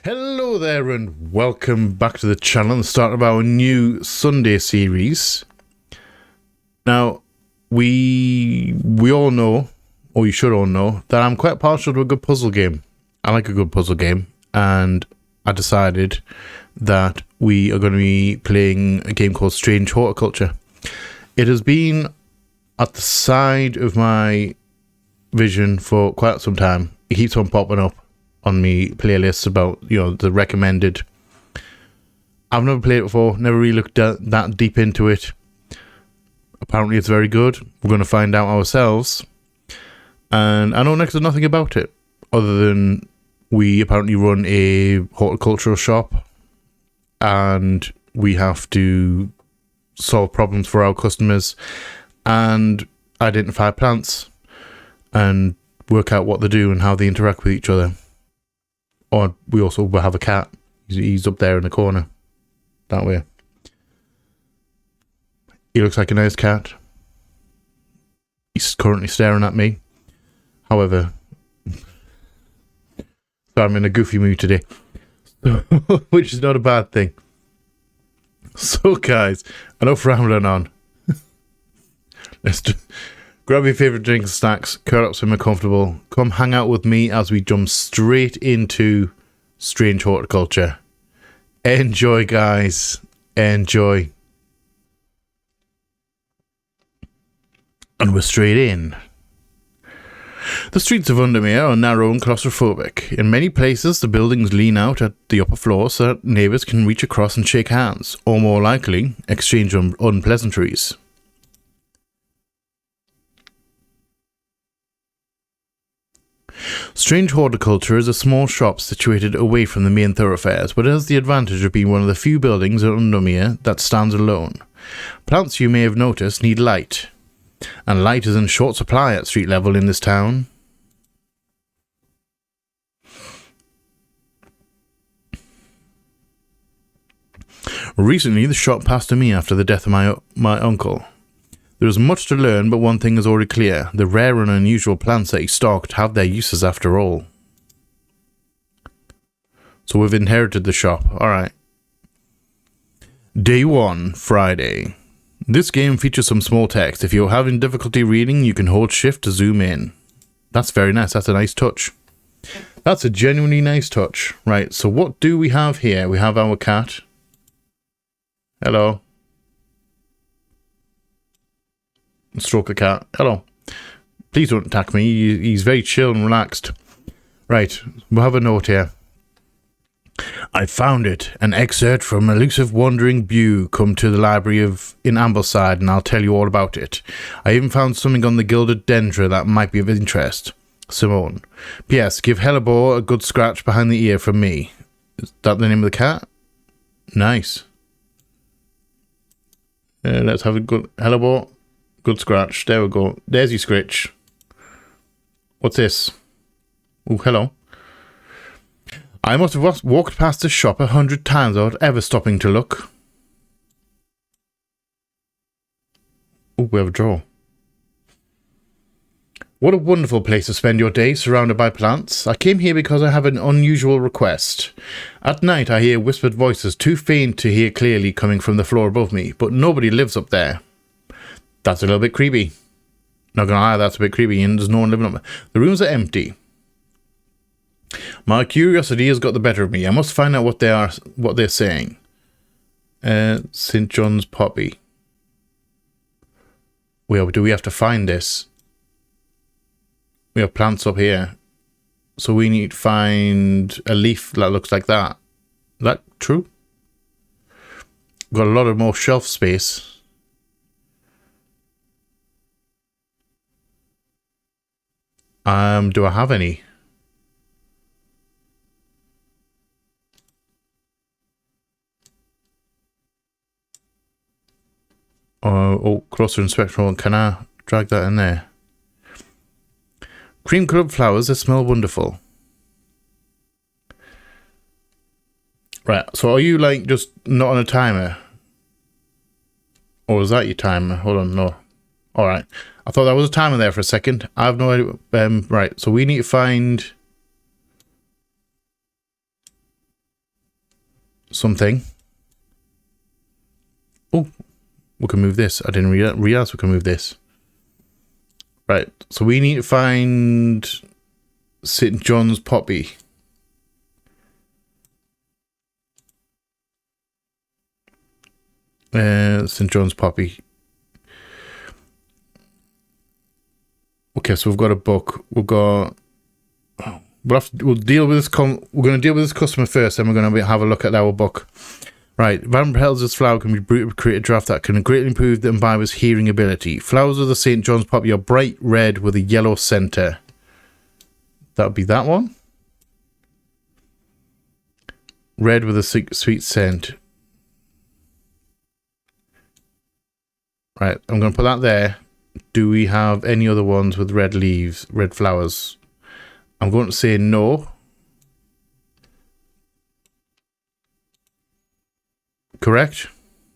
Hello there and welcome back to the channel and the start of our new Sunday series. Now, we all know, or you should all know, that I'm quite partial to a good puzzle game. I like a good puzzle game, and I decided that we are going to be playing a game called Strange Horticulture. It has been at the side of my vision for quite some time. It keeps on popping up on me playlists about, the recommended. I've never played it before, never really looked that deep into it. Apparently it's very good. We're going to find out ourselves. And I know next to nothing about it, other than we apparently run a horticultural shop and we have to solve problems for our customers and identify plants and work out what they do and how they interact with each other. Or we also have a cat. He's up there in the corner. That way. He looks like a nice cat. He's currently staring at me. However, so I'm in a goofy mood today. Which is not a bad thing. So guys, enough rambling on. Grab your favourite drinks and snacks, curl up somewhere comfortable, come hang out with me as we jump straight into Strange Horticulture. Enjoy, guys. Enjoy. And we're straight in. The streets of Undermere are narrow and claustrophobic. In many places, the buildings lean out at the upper floor so that neighbours can reach across and shake hands, or more likely, exchange unpleasantries. Strange Horticulture is a small shop situated away from the main thoroughfares, but it has the advantage of being one of the few buildings in Undermere that stands alone. Plants, you may have noticed, need light, and light is in short supply at street level in this town. Recently, the shop passed to me after the death of my uncle. There is much to learn, but one thing is already clear. The rare and unusual plants that he stocked have their uses after all. So we've inherited the shop. Alright. Day 1, Friday. This game features some small text. If you're having difficulty reading, you can hold shift to zoom in. That's very nice. That's a nice touch. That's a genuinely nice touch. Right, so what do we have here? We have our cat. Hello. Stroke a cat. Hello. Please don't attack me. He's very chill and relaxed. Right. We'll have a note here. I found it. An excerpt from Elusive Wandering Bew come to the library in Ambleside, and I'll tell you all about it. I even found something on the gilded dendra that might be of interest. Simone. P.S. Give Hellebore a good scratch behind the ear from me. Is that the name of the cat? Nice. Let's have a good Hellebore. Good scratch. There we go. There's your scritch. What's this? Oh, hello. I must have walked past this shop 100 times without ever stopping to look. Oh, we have a draw. What a wonderful place to spend your day, surrounded by plants. I came here because I have an unusual request. At night I hear whispered voices too faint to hear clearly coming from the floor above me, but nobody lives up there. That's a little bit creepy. Not gonna lie, that's a bit creepy, and there's no one living up there. The rooms are empty. My curiosity has got the better of me. I must find out what they're saying. St. John's Poppy. Well, do we have to find this? We have plants up here. So we need to find a leaf that looks like that. Is that true? Got a lot of more shelf space. Do I have any? Oh, closer inspection. Can I drag that in there? Cream coloured flowers that smell wonderful. Right, so are you like just not on a timer? Or is that your timer? Hold on, no. Alright. I thought that was a timer there for a second. I have no idea. Right, so we need to find something. Oh, we can move this. I didn't realize we can move this. Right, so we need to find St. John's poppy. St. John's poppy. Okay, so we've got a book. We've got. We'll deal with this. We're going to deal with this customer first, then we're going to have a look at our book. Right, Van Pelzer's flower can be create a draft that can greatly improve the imbiber's hearing ability. Flowers of the St. John's poppy are bright red with a yellow center. That would be that one. Red with a sweet scent. Right, I'm going to put that there. Do we have any other ones with red leaves, red flowers? I'm going to say no. Correct?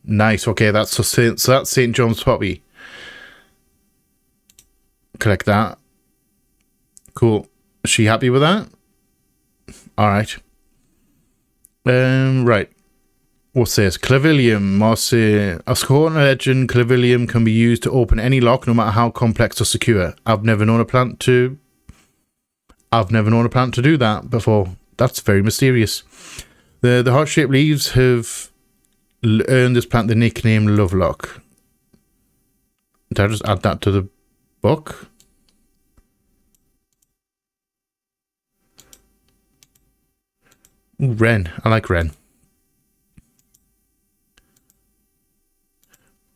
Nice. Okay, that's so that's St. John's poppy. Collect that. Cool. Is she happy with that? All right. Right. What's this? Clavilium. According to legend, Clavilium can be used to open any lock, no matter how complex or secure. I've never known a plant to do that before. That's very mysterious. The heart-shaped leaves have earned this plant the nickname Lovelock. Did I just add that to the book? Ooh, wren. I like wren.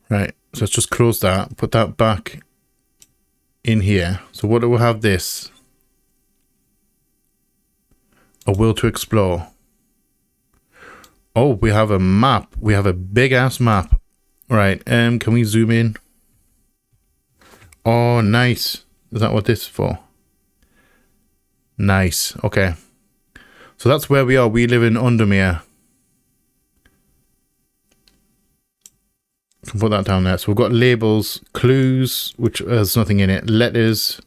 Right, so let's just close that. Put that back in here. So what do we have this? A will to explore. Oh, we have a map. We have a big ass map. Right, can we zoom in? Oh, nice. Is that what this is for? Nice. Okay. So that's where we are. We live in Undermere. Can put that down there. So we've got labels, clues, which has nothing in it. Letters.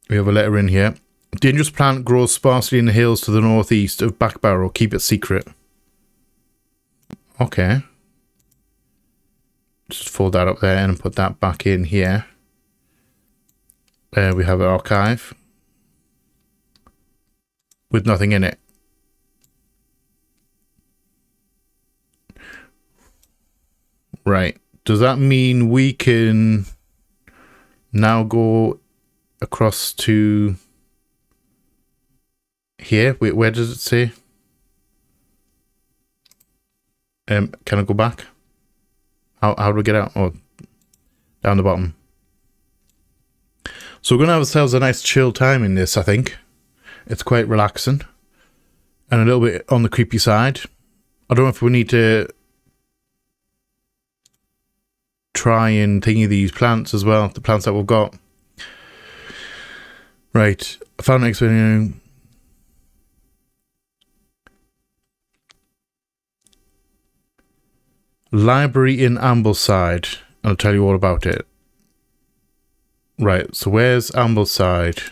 We have a letter in here. Dangerous plant grows sparsely in the hills to the northeast of Backbarrow. Keep it secret. Okay. Just fold that up there and put that back in here. We have an archive with nothing in it. Right. Does that mean we can now go across to here? Wait, where does it say? Can I go back? How do we get out? Oh, down the bottom. So we're going to have ourselves a nice chill time in this, I think. It's quite relaxing. And a little bit on the creepy side. I don't know if we need to try and thingy these plants as well. The plants that we've got. Right. I found an experience. Library in Ambleside. I'll tell you all about it. Right, so where's Ambleside?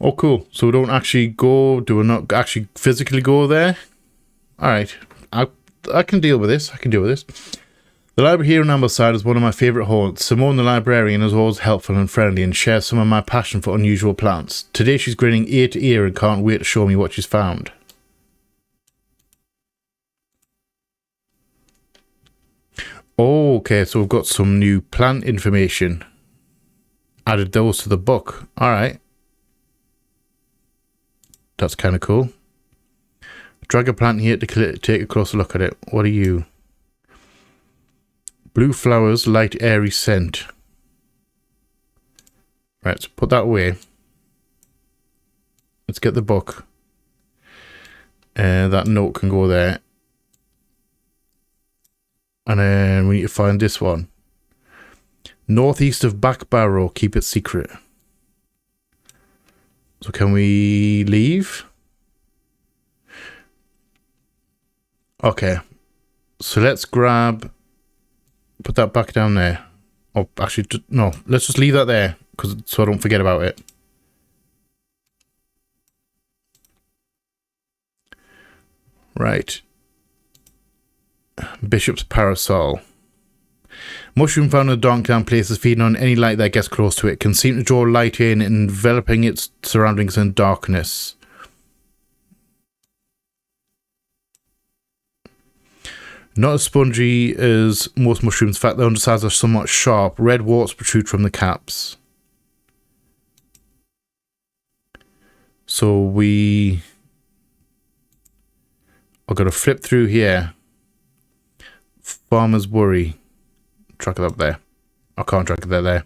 Oh, cool. So we don't actually go, do we not actually physically go there? Alright, I can deal with this. The library here in Ambleside is one of my favourite haunts. Simone the librarian is always helpful and friendly and shares some of my passion for unusual plants. Today she's grinning ear to ear and can't wait to show me what she's found. Oh, okay, so we've got some new plant information. Added those to the book. Alright. That's kind of cool. Drag a plant here to take a closer look at it. What are you? Blue flowers, light airy scent. Right, so put that away. Let's get the book. That note can go there. And then we need to find this one. Northeast of Backbarrow, keep it secret. So can we leave? Okay. So let's grab put that back down there. Oh, actually, no. Let's just leave that there, so I don't forget about it. Right. Bishop's Parasol. Mushroom found in the dark down places feeding on any light that gets close to it can seem to draw light in, enveloping its surroundings in darkness. Not as spongy as most mushrooms. In fact, the undersides are somewhat sharp. Red warts protrude from the caps. So we are going to flip through here. Farmer's Worry. Track it up there. I can't track it there.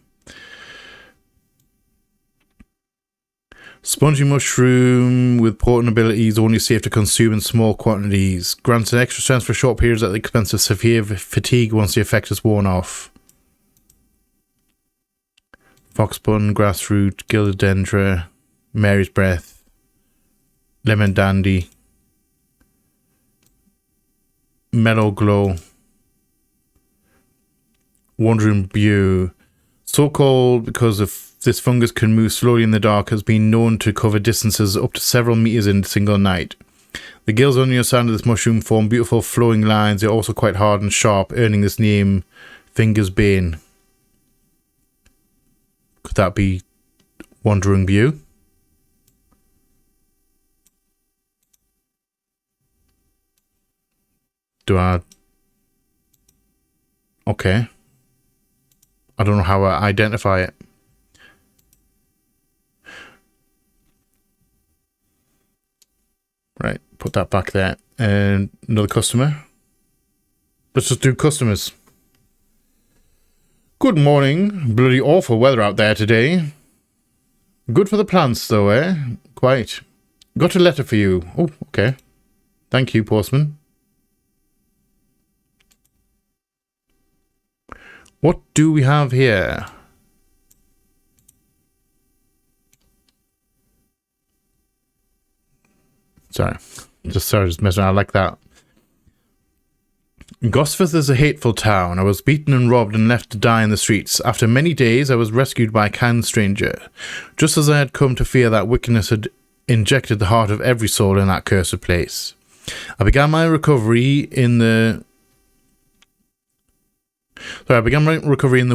Spongy mushroom with potent abilities, only safe to consume in small quantities. Grants an extra strength for short periods at the expense of severe fatigue once the effect is worn off. Foxbun, Grassroot, Gildendra, Mary's Breath, Lemon Dandy, Mellow Glow, Wandering Bew. So called because of this fungus can move slowly in the dark, has been known to cover distances up to several meters in a single night. The gills on the other side of this mushroom form beautiful flowing lines. They're also quite hard and sharp, earning this name, Finger's Bane. Could that be Wandering Bew? Okay. I don't know how I identify it. Right, put that back there. And another customer. Let's just do customers. Good morning. Bloody awful weather out there today. Good for the plants though, eh? Quite. Got a letter for you. Oh, okay. Thank you, postman. What do we have here? Sorry, just messing around. I like that. Gosforth is a hateful town. I was beaten and robbed and left to die in the streets. After many days, I was rescued by a kind stranger. Just as I had come to fear that wickedness had injected the heart of every soul in that cursed place. I began my recovery in the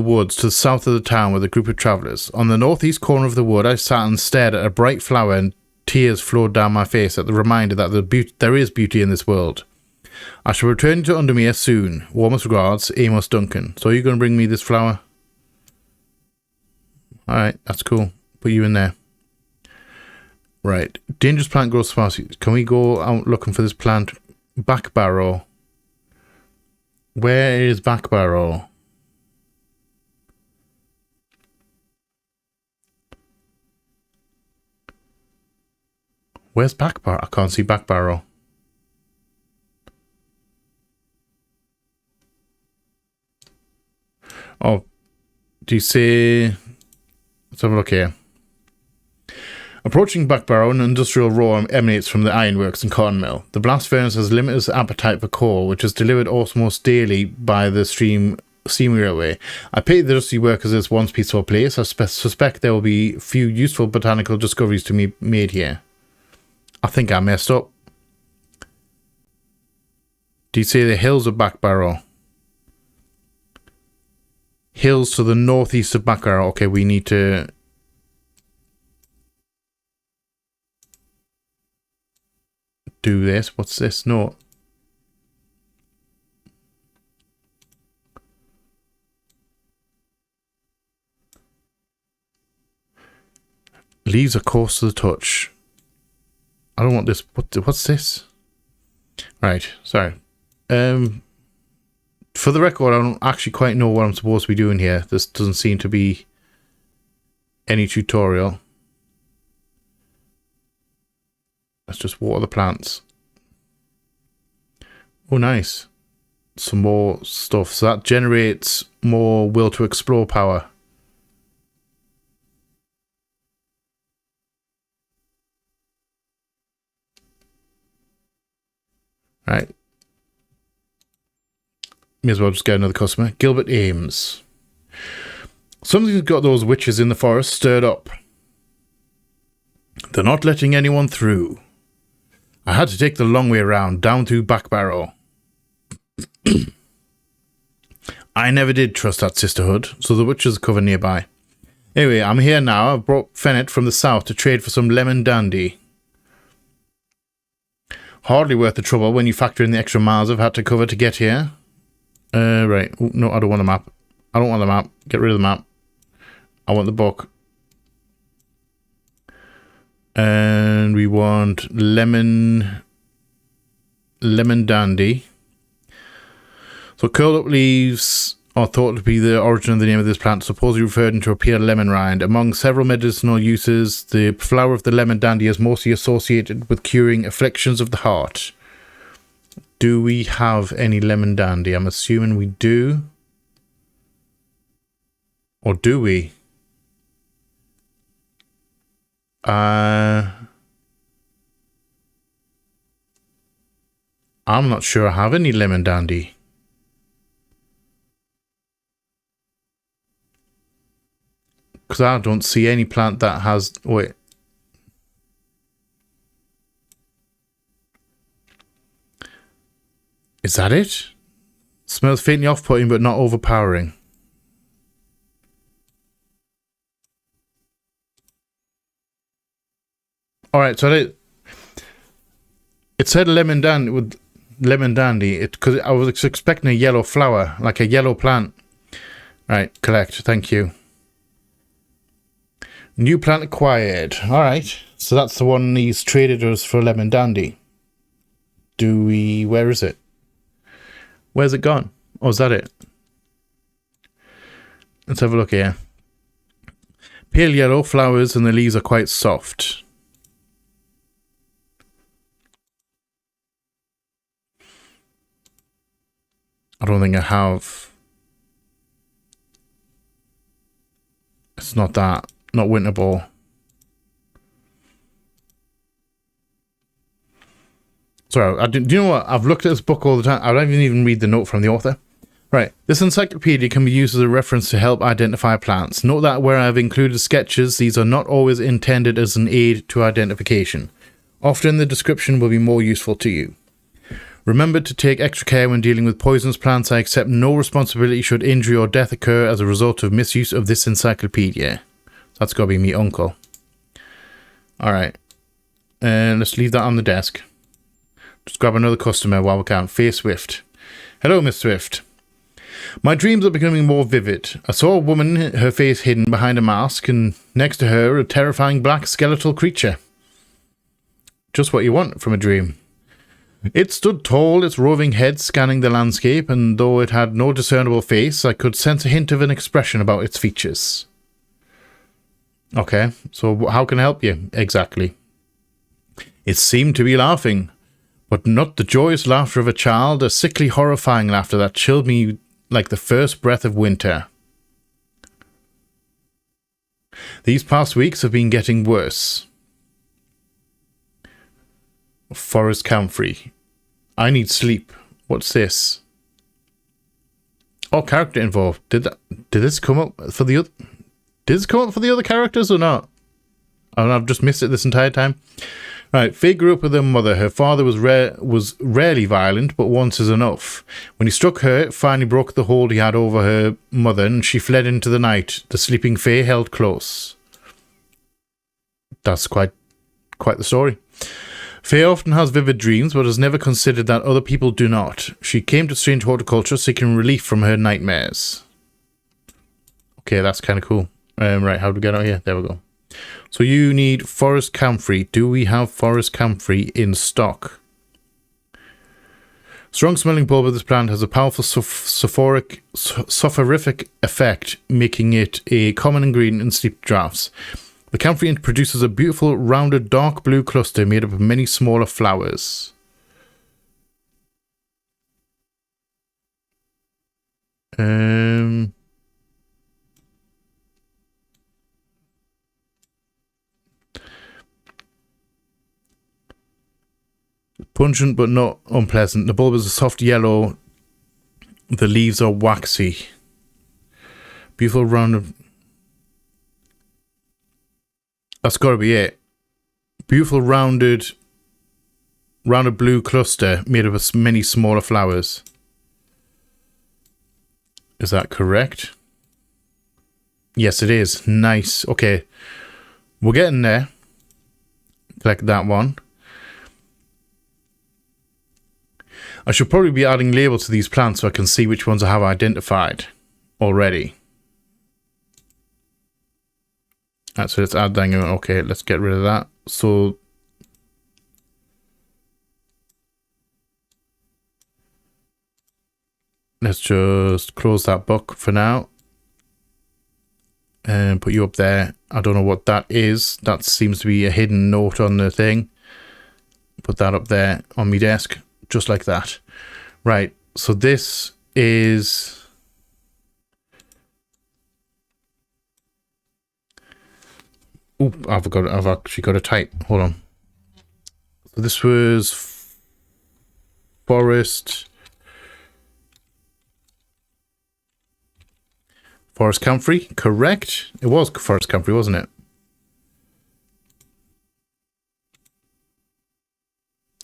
woods to the south of the town with a group of travellers. On the northeast corner of the wood, I sat and stared at a bright flower, and tears flowed down my face at the reminder that there is beauty in this world. I shall return to Undermere soon. Warmest regards, Amos Duncan. So are you going to bring me this flower? Alright, that's cool. Put you in there. Right. Dangerous plant grows fast. Can we go out looking for this plant? Back barrow. Where is back barrow? Where's back barrow? I can't see back barrow. Oh, do you see? Let's have a look here. Approaching back barrow, an industrial roar emanates from the ironworks and cotton mill. The blast furnace has limited appetite for coal, which is delivered almost daily by the steam railway. I pity the dusty workers of this once peaceful place. I suspect there will be few useful botanical discoveries to be made here. I think I messed up. Do you see the hills of back barrow? Hills to the northeast of back barrow. Okay, we need to... do this. What's this? No. Leaves are coarse to the touch. I don't want this. What's this? Right. Sorry. For the record, I don't actually quite know what I'm supposed to be doing here. This doesn't seem to be any tutorial. Let's just water the plants. Oh, nice. Some more stuff. So that generates more will to explore power. Right. May as well just get another customer. Gilbert Ames. Something's got those witches in the forest stirred up. They're not letting anyone through. I had to take the long way around, down through Back Barrow. I never did trust that sisterhood, so the witches cover nearby. Anyway, I'm here now. I've brought Fennett from the south to trade for some lemon dandy. Hardly worth the trouble when you factor in the extra miles I've had to cover to get here. Right. Ooh, no, I don't want the map. I don't want the map. Get rid of the map. I want the book. And we want lemon dandy. So curled up leaves are thought to be the origin of the name of this plant, supposedly referred into a pure lemon rind. Among several medicinal uses, the flower of the lemon dandy is mostly associated with curing afflictions of the heart. Do we have any lemon dandy? I'm assuming we do. Or do we? I'm not sure I have any lemon dandy. Because I don't see any plant that has... Wait. Is that it? Smells faintly off-putting but not overpowering. Alright, so it said lemon dandy with lemon dandy. Because I was expecting a yellow flower, like a yellow plant. Right, collect. Thank you. New plant acquired. Alright, so that's the one he's traded us for lemon dandy. Do we... Where is it? Where's it gone? Oh, is that it? Let's have a look here. Pale yellow flowers and the leaves are quite soft. I don't think I have. It's not that. Not winter ball. Sorry, do you know what? I've looked at this book all the time. I don't even read the note from the author. Right. This encyclopedia can be used as a reference to help identify plants. Note that where I've included sketches, these are not always intended as an aid to identification. Often the description will be more useful to you. Remember to take extra care when dealing with poisonous plants. I accept no responsibility should injury or death occur as a result of misuse of this encyclopedia. That's got to be me uncle. Alright. And let's leave that on the desk. Just grab another customer while we can. Faye Swift. Hello, Miss Swift. My dreams are becoming more vivid. I saw a woman, her face hidden behind a mask, and next to her a terrifying black skeletal creature. Just what you want from a dream. It stood tall, its roving head scanning the landscape, and though it had no discernible face, I could sense a hint of an expression about its features. Okay, so how can I help you, exactly? It seemed to be laughing, but not the joyous laughter of a child, a sickly, horrifying laughter that chilled me like the first breath of winter. These past weeks have been getting worse. Forest Comfrey. I need sleep. What's this? Oh, character involved. Did this come up for the other? Did this come up for the other characters or not? And I've just missed it this entire time. Right, Faye grew up with her mother. Her father was rarely violent, but once is enough. When he struck her, it finally broke the hold he had over her mother, and she fled into the night. The sleeping Faye held close. That's quite the story. Faye often has vivid dreams, but has never considered that other people do not. She came to Strange Horticulture seeking relief from her nightmares. Okay, that's kind of cool. Right, how do we get out here? There we go. So you need Forest Comfrey. Do we have Forest Comfrey in stock? Strong smelling bulb of this plant has a powerful soporific effect, making it a common ingredient in sleep drafts. The comfrey produces a beautiful, rounded, dark blue cluster made up of many smaller flowers. Pungent but not unpleasant. The bulb is a soft yellow The leaves are waxy. Beautiful rounded. That's got to be it. Beautiful rounded blue cluster made up of many smaller flowers. Is that correct? Yes, it is. Nice. Okay. We're getting there. Collect that one. I should probably be adding labels to these plants so I can see which ones I have identified already. Right, so let's add that. Okay, let's get rid of that. So let's just close that book for now. And put you up there. I don't know what that is. That seems to be a hidden note on the thing. Put that up there on my desk. Just like that. Right. So this is... Oop, I've actually got a type. Hold on. So this was... Forest Comfrey, correct? It was Forest Comfrey, wasn't it?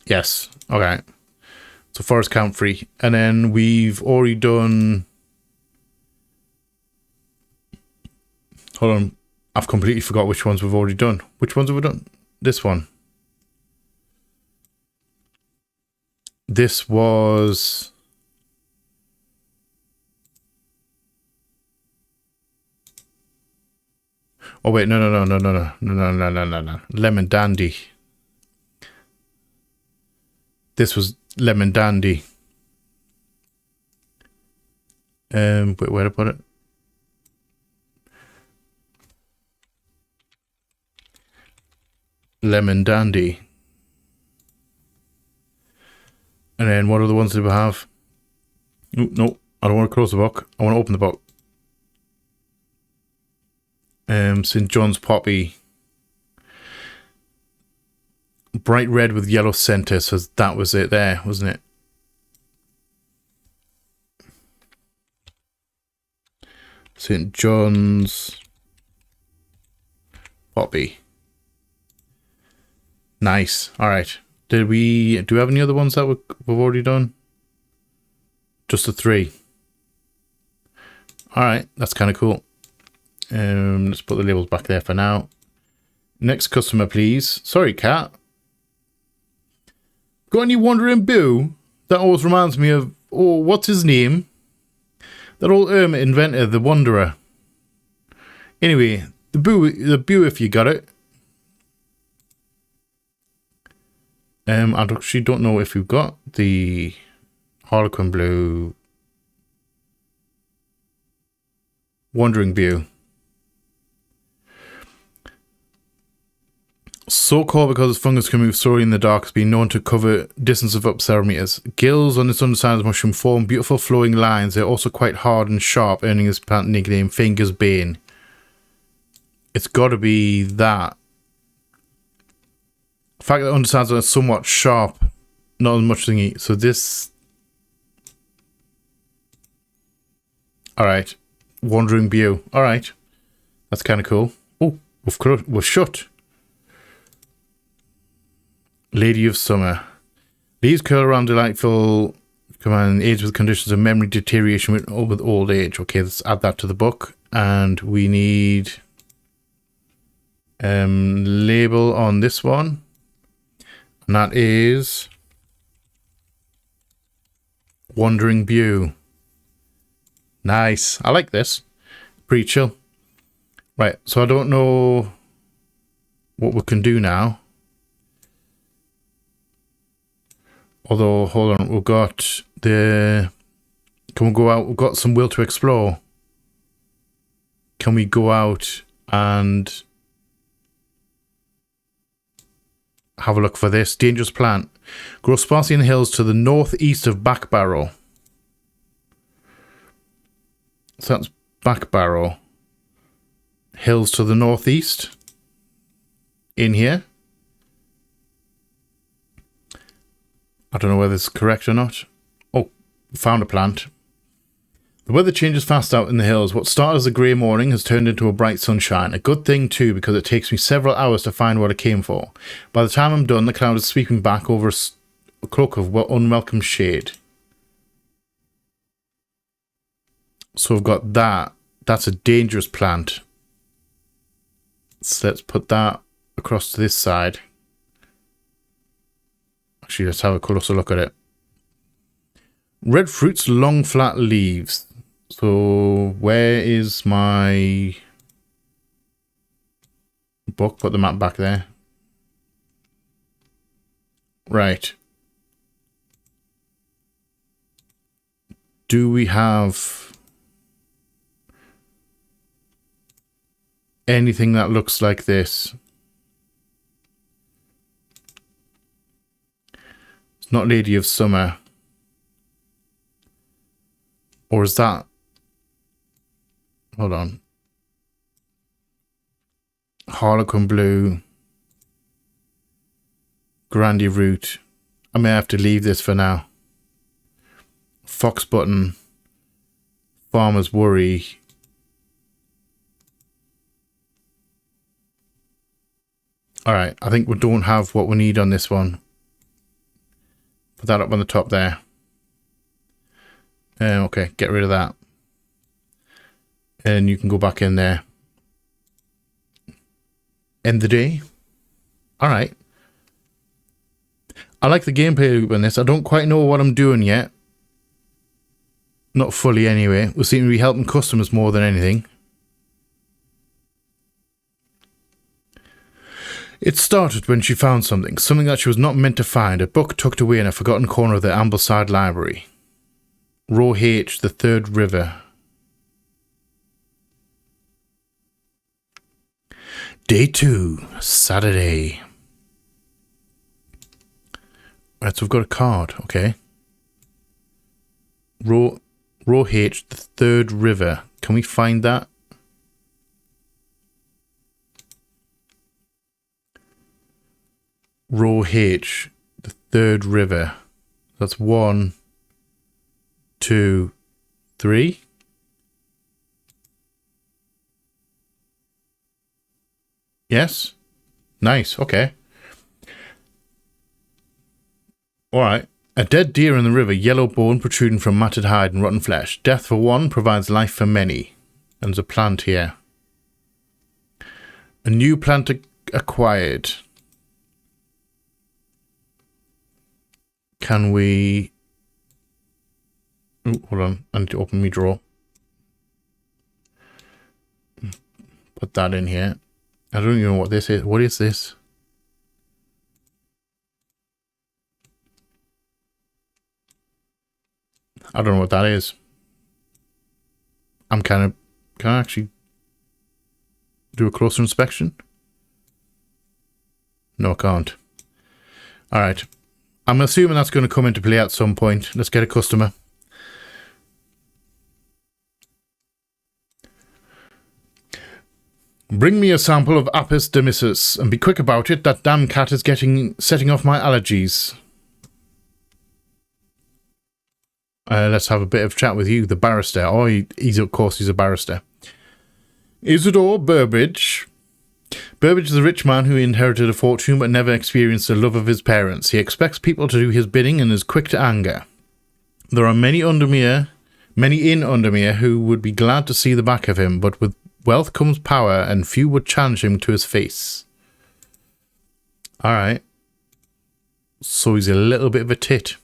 Yes. Okay. So Forest Comfrey. And then we've already done... Hold on. I've completely forgot which ones we've already done. Which ones have we done? This one. This was... Oh wait, no. Lemon Dandy. This was Lemon Dandy. Wait, where to put it? Lemon Dandy. And then what are the ones that we have? Ooh, no, I don't want to close the book. I want to open the book. St. John's Poppy. Bright red with yellow center, so that was it there, wasn't it? St. John's Poppy. Nice. All right. Do we have any other ones that we've already done? Just the 3. All right, that's kind of cool. Let's put the labels back there for now. Next customer, please. Sorry, cat. Got any wandering boo? That always reminds me of, oh, what's his name? That old hermit inventor, the Wanderer. Anyway, the boo if you got it. I actually don't know if we've got the Harlequin Blue Wandering Bue. So called because its fungus can move slowly in the dark, has been known to cover distance of up several meters. Gills on its underside of the mushroom form beautiful flowing lines. They're also quite hard and sharp, earning its plant nickname Finger's Bane. It's got to be that. The fact that the undersides are somewhat sharp, not as much thingy. So this... Alright. Wandering Bue. Alright. That's kind of cool. Oh, we're shut. Lady of Summer. Leaves curl around delightful command age with conditions of memory deterioration with old age. Okay, let's add that to the book. And we need label on this one. And that is Wandering Bue. Nice. I like this. Pretty chill. Right, so I don't know what we can do now. Although, hold on, we've got the... Can we go out? We've got some will to explore. Can we go out and have a look for this? Dangerous plant. Grows sparsely in the hills to the northeast of Back Barrow. So that's Back Barrow. Hills to the northeast. In here. I don't know whether it's correct or not. Oh, found a plant. The weather changes fast out in the hills. What started as a grey morning has turned into a bright sunshine. A good thing too, because it takes me several hours to find what I came for. By the time I'm done, the cloud is sweeping back over a cloak of unwelcome shade. So we've got that. That's a dangerous plant. So let's put that across to this side. Actually, let's have a closer look at it. Red fruits, long flat leaves. So where is my book? Put the map back there. Right. Do we have anything that looks like this? It's not Lady of Summer. Or is that... Hold on. Harlequin Blue. Grandy Root. I may have to leave this for now. Fox Button. Farmer's Worry. Alright, I think we don't have what we need on this one. Put that up on the top there. Okay, get rid of that. And you can go back in there. End the day. Alright. I like the gameplay loop in this. I don't quite know what I'm doing yet. Not fully anyway. We seem to be helping customers more than anything. It started when she found something that she was not meant to find, a book tucked away in a forgotten corner of the Ambleside Library. Row H, the Third River. Day 2, Saturday. Right, so we've got a card, okay. Row H, the Third River. Can we find that? Row H, the Third River. That's 1, 2, 3. Yes? Nice, okay. Alright. A dead deer in the river, yellow bone protruding from matted hide and rotten flesh. Death for one provides life for many. And there's a plant here. A new plant acquired. Can we... Oh, hold on. I need to open my drawer. Put that in here. I don't even know what this is. What is this? I don't know what that is. I'm kind of... Can I actually do a closer inspection? No, I can't. Alright. I'm assuming that's going to come into play at some point. Let's get a customer. Bring me a sample of Apis demyssus, and be quick about it. That damn cat is setting off my allergies. Let's have a bit of chat with you, the barrister. Oh, he's of course he's a barrister. Isidore Burbage. Burbage is a rich man who inherited a fortune but never experienced the love of his parents. He expects people to do his bidding and is quick to anger. There are many in Undermere who would be glad to see the back of him, but with wealth comes power, and few would challenge him to his face. Alright. So he's a little bit of a tit.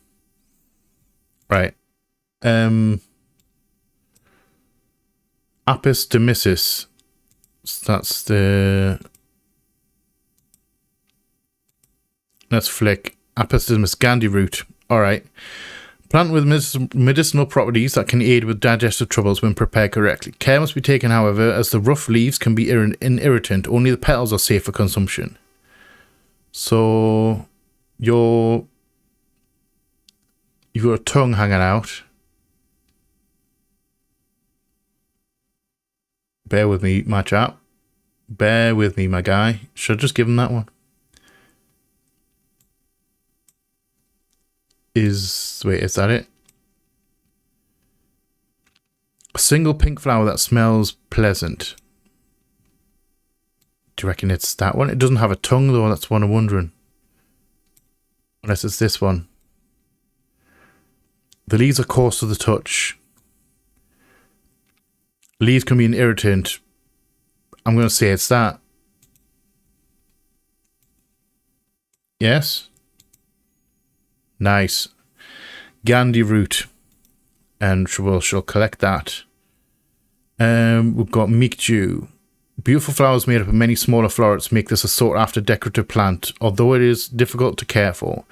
Right. Apis demyssus. That's the... Let's flick. Apis demyssus, Gandhi root. Alright. Plant with medicinal properties that can aid with digestive troubles when prepared correctly. Care must be taken, however, as the rough leaves can be an irritant. Only the petals are safe for consumption. So, you've got a tongue hanging out. Bear with me, my chap. Bear with me, my guy. Should I just give him that one? Wait, is that it? A single pink flower that smells pleasant. Do you reckon it's that one? It doesn't have a tongue though, that's what I'm wondering. Unless it's this one. The leaves are coarse to the touch. Leaves can be an irritant. I'm going to say it's that. Yes? Nice. Gandhi root. And she'll collect that. We've got meek dew. Beautiful flowers made up of many smaller florets make this a sought-after decorative plant, although it is difficult to care for.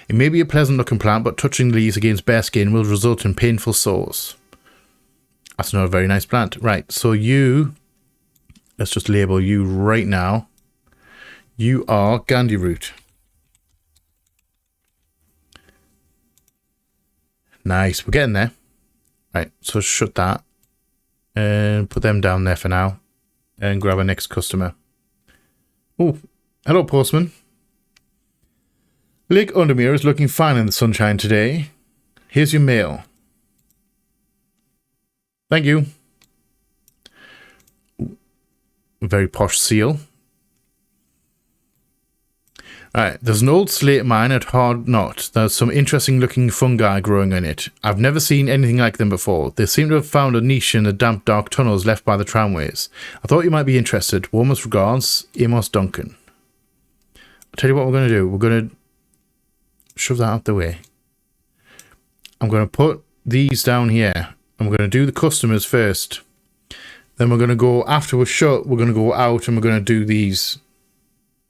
It may be a pleasant-looking plant, but touching the leaves against bare skin will result in painful sores. That's not a very nice plant. Right, so you... Let's just label you right now. You are Gandhi root. Nice, we're getting there. Right, so shut that. And put them down there for now. And grab our next customer. Oh, hello, postman. Lake Undermere is looking fine in the sunshine today. Here's your mail. Thank you. Very posh seal. Alright, there's an old slate mine at Hard Knot. There's some interesting looking fungi growing in it. I've never seen anything like them before. They seem to have found a niche in the damp, dark tunnels left by the tramways. I thought you might be interested. Warmest regards, Amos Duncan. I'll tell you what we're going to do. We're going to shove that out the way. I'm going to put these down here. I'm going to do the customers first. Then we're going to go, after we're shut, we're going to go out and we're going to do these.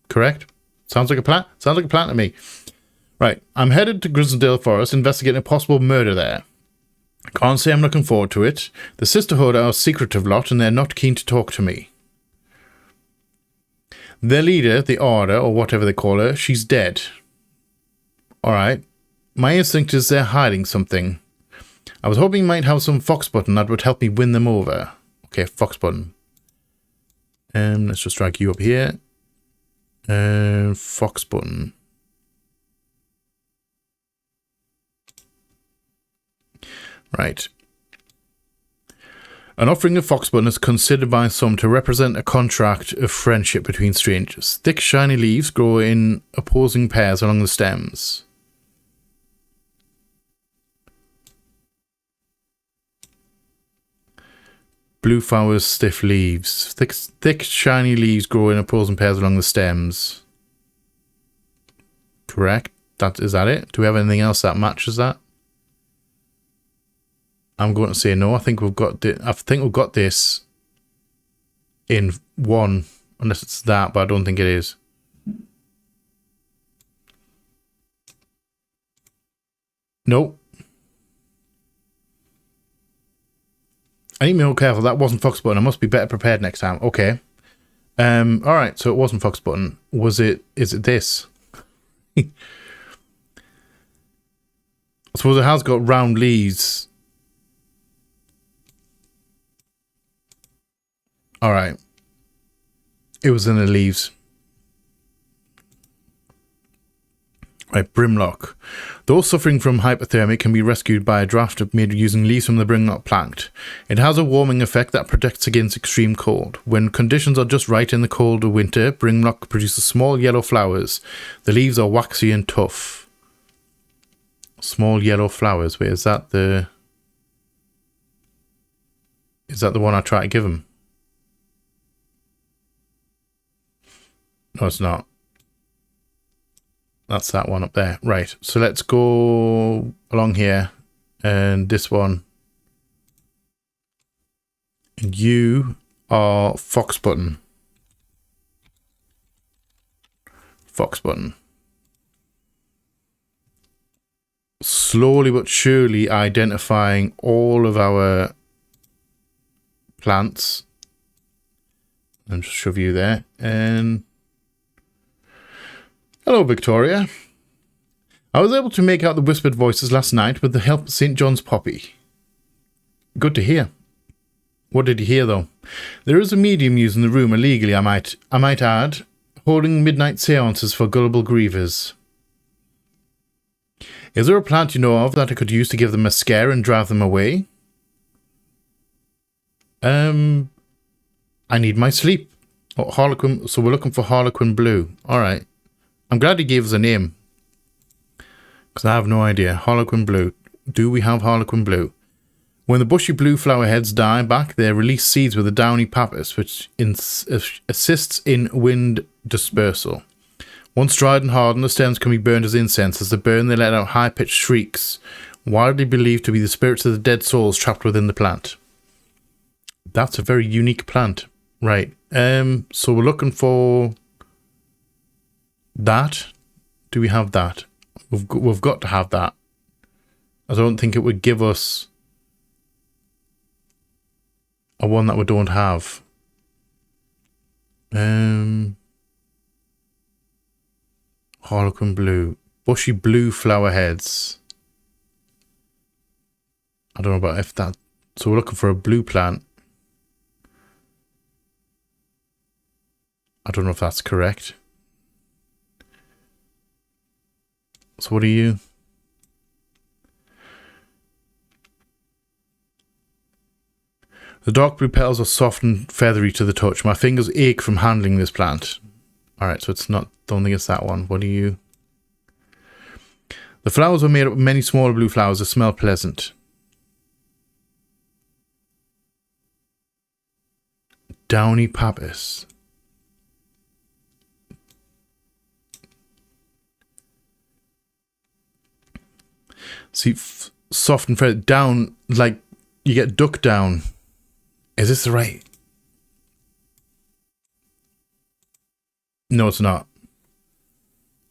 Correct? Sounds like a plan? Sounds like a plan to me. Right, I'm headed to Grisendale Forest, investigating a possible murder there. Can't say I'm looking forward to it. The Sisterhood are a secretive lot, and they're not keen to talk to me. Their leader, the Order, or whatever they call her, she's dead. Alright. My instinct is they're hiding something. I was hoping you might have some fox button that would help me win them over. Okay, fox button. Let's just drag you up here. Fox button. Right. An offering of fox button is considered by some to represent a contract of friendship between strangers. Thick, shiny leaves grow in opposing pairs along the stems. Blue flowers, stiff leaves. Thick, shiny leaves grow in opposing pairs along the stems. Correct. Is that it? Do we have anything else that matches that? I'm going to say no. I think we've got this in one, unless it's that, but I don't think it is. Nope. I need to be more careful. That wasn't fox button. I must be better prepared next time. Okay. All right. So it wasn't fox button. Was it? Is it this? I suppose it has got round leaves. All right. It was in the leaves. Right, Brimlock. Those suffering from hypothermia can be rescued by a draft made using leaves from the Brimlock plant. It has a warming effect that protects against extreme cold. When conditions are just right in the cold of winter, Brimlock produces small yellow flowers. The leaves are waxy and tough. Small yellow flowers. Wait, is that the one I try to give him? No, it's not. That's that one up there. Right. So let's go along here. And this one. And you are fox button. Fox button. Slowly but surely identifying all of our plants. And just shove you there. And hello, Victoria. I was able to make out the whispered voices last night with the help of St. John's Poppy. Good to hear. What did you hear, though? There is a medium using the room illegally, I might add, holding midnight seances for gullible grievers. Is there a plant you know of that I could use to give them a scare and drive them away? I need my sleep. Oh, Harlequin. So we're looking for Harlequin blue. All right. I'm glad he gave us a name, because I have no idea. Harlequin blue. Do we have Harlequin blue? When the bushy blue flower heads die back, they release seeds with a downy pappus, which assists in wind dispersal. Once dried and hardened, the stems can be burned as incense. As they burn, they let out high-pitched shrieks, widely believed to be the spirits of the dead souls trapped within the plant. That's a very unique plant. Right. So we're looking for that. Do we have that? We've got to have that. I don't think it would give us a one that we don't have. Harlequin blue. Bushy blue flower heads. I don't know about if that... So we're looking for a blue plant. I don't know if that's correct. So what are you? The dark blue petals are soft and feathery to the touch. My fingers ache from handling this plant. Alright, so it's not... Don't think it's that one. What are you? The flowers are made up of many smaller blue flowers that smell pleasant. Downy pappus. See, soft and feathery. Down, like you get duck down. Is this the right? No, it's not.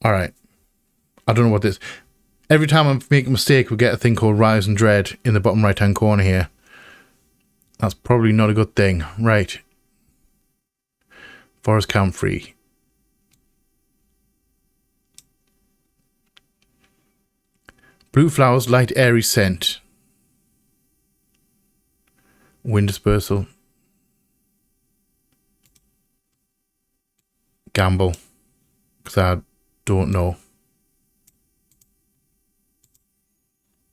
Alright. I don't know what this... Every time I make a mistake, we get a thing called Rise and Dread in the bottom right-hand corner here. That's probably not a good thing. Right. Forest Comfrey. Blue flowers, light airy scent. Wind dispersal. Gamble. Because I don't know.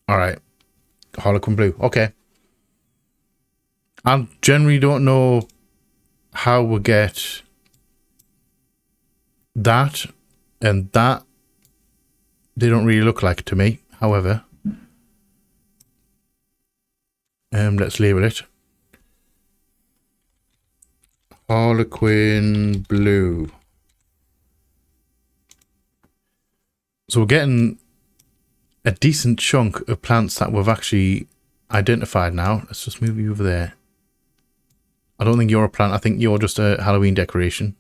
Alright. Harlequin blue. Okay. I generally don't know how we get that and that. They don't really look like it to me. However, let's label it. Harlequin blue. So we're getting a decent chunk of plants that we've actually identified now. Let's just move you over there. I don't think you're a plant. I think you're just a Halloween decoration.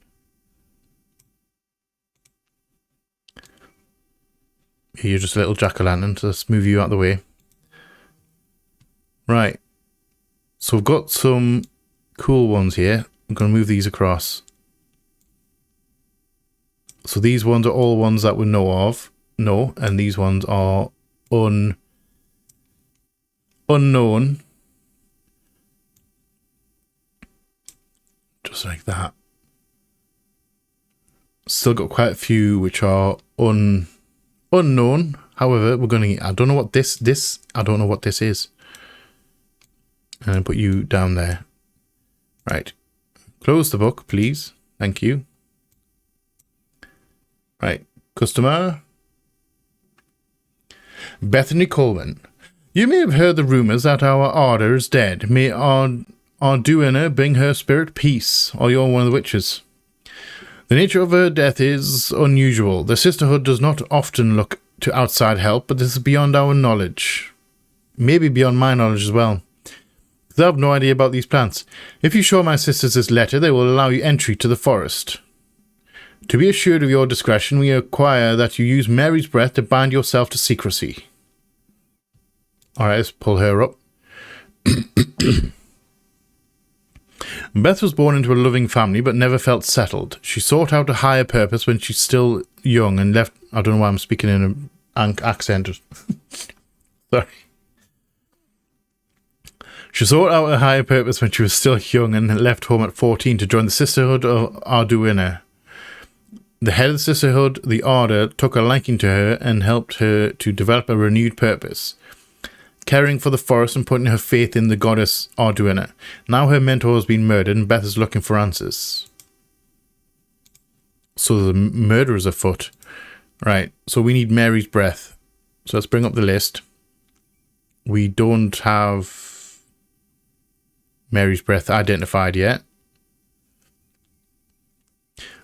You're just a little jack-o'-lantern. So let's move you out of the way. Right. So we've got some cool ones here. I'm going to move these across. So these ones are all ones that we know of. No. And these ones are unknown. Just like that. Still got quite a few which are unknown. However, we're going to... I don't know what I don't know what this is. And I'll put you down there. Right. Close the book, please. Thank you. Right. Customer. Bethany Coleman. You may have heard the rumours that our Ardor is dead. May our duenna bring her spirit peace, or you're one of the witches. The nature of her death is unusual. The sisterhood does not often look to outside help, but this is beyond our knowledge. Maybe beyond my knowledge as well. I have no idea about these plants. If you show my sisters this letter, they will allow you entry to the forest. To be assured of your discretion, we require that you use Mary's breath to bind yourself to secrecy. Alright, let's pull her up. Beth was born into a loving family, but never felt settled. She sought out a higher purpose when she's still young and left... I don't know why I'm speaking in an accent. Sorry. She sought out a higher purpose when she was still young and left home at 14 to join the Sisterhood of Arduino. The head of the Sisterhood, the Ardor, took a liking to her and helped her to develop a renewed purpose. caring for the forest and putting her faith in the goddess are doing it. Now her mentor has been murdered and Beth is looking for answers. So the murder is afoot. Right, so we need Mary's breath. So let's bring up the list. We don't have Mary's breath identified yet.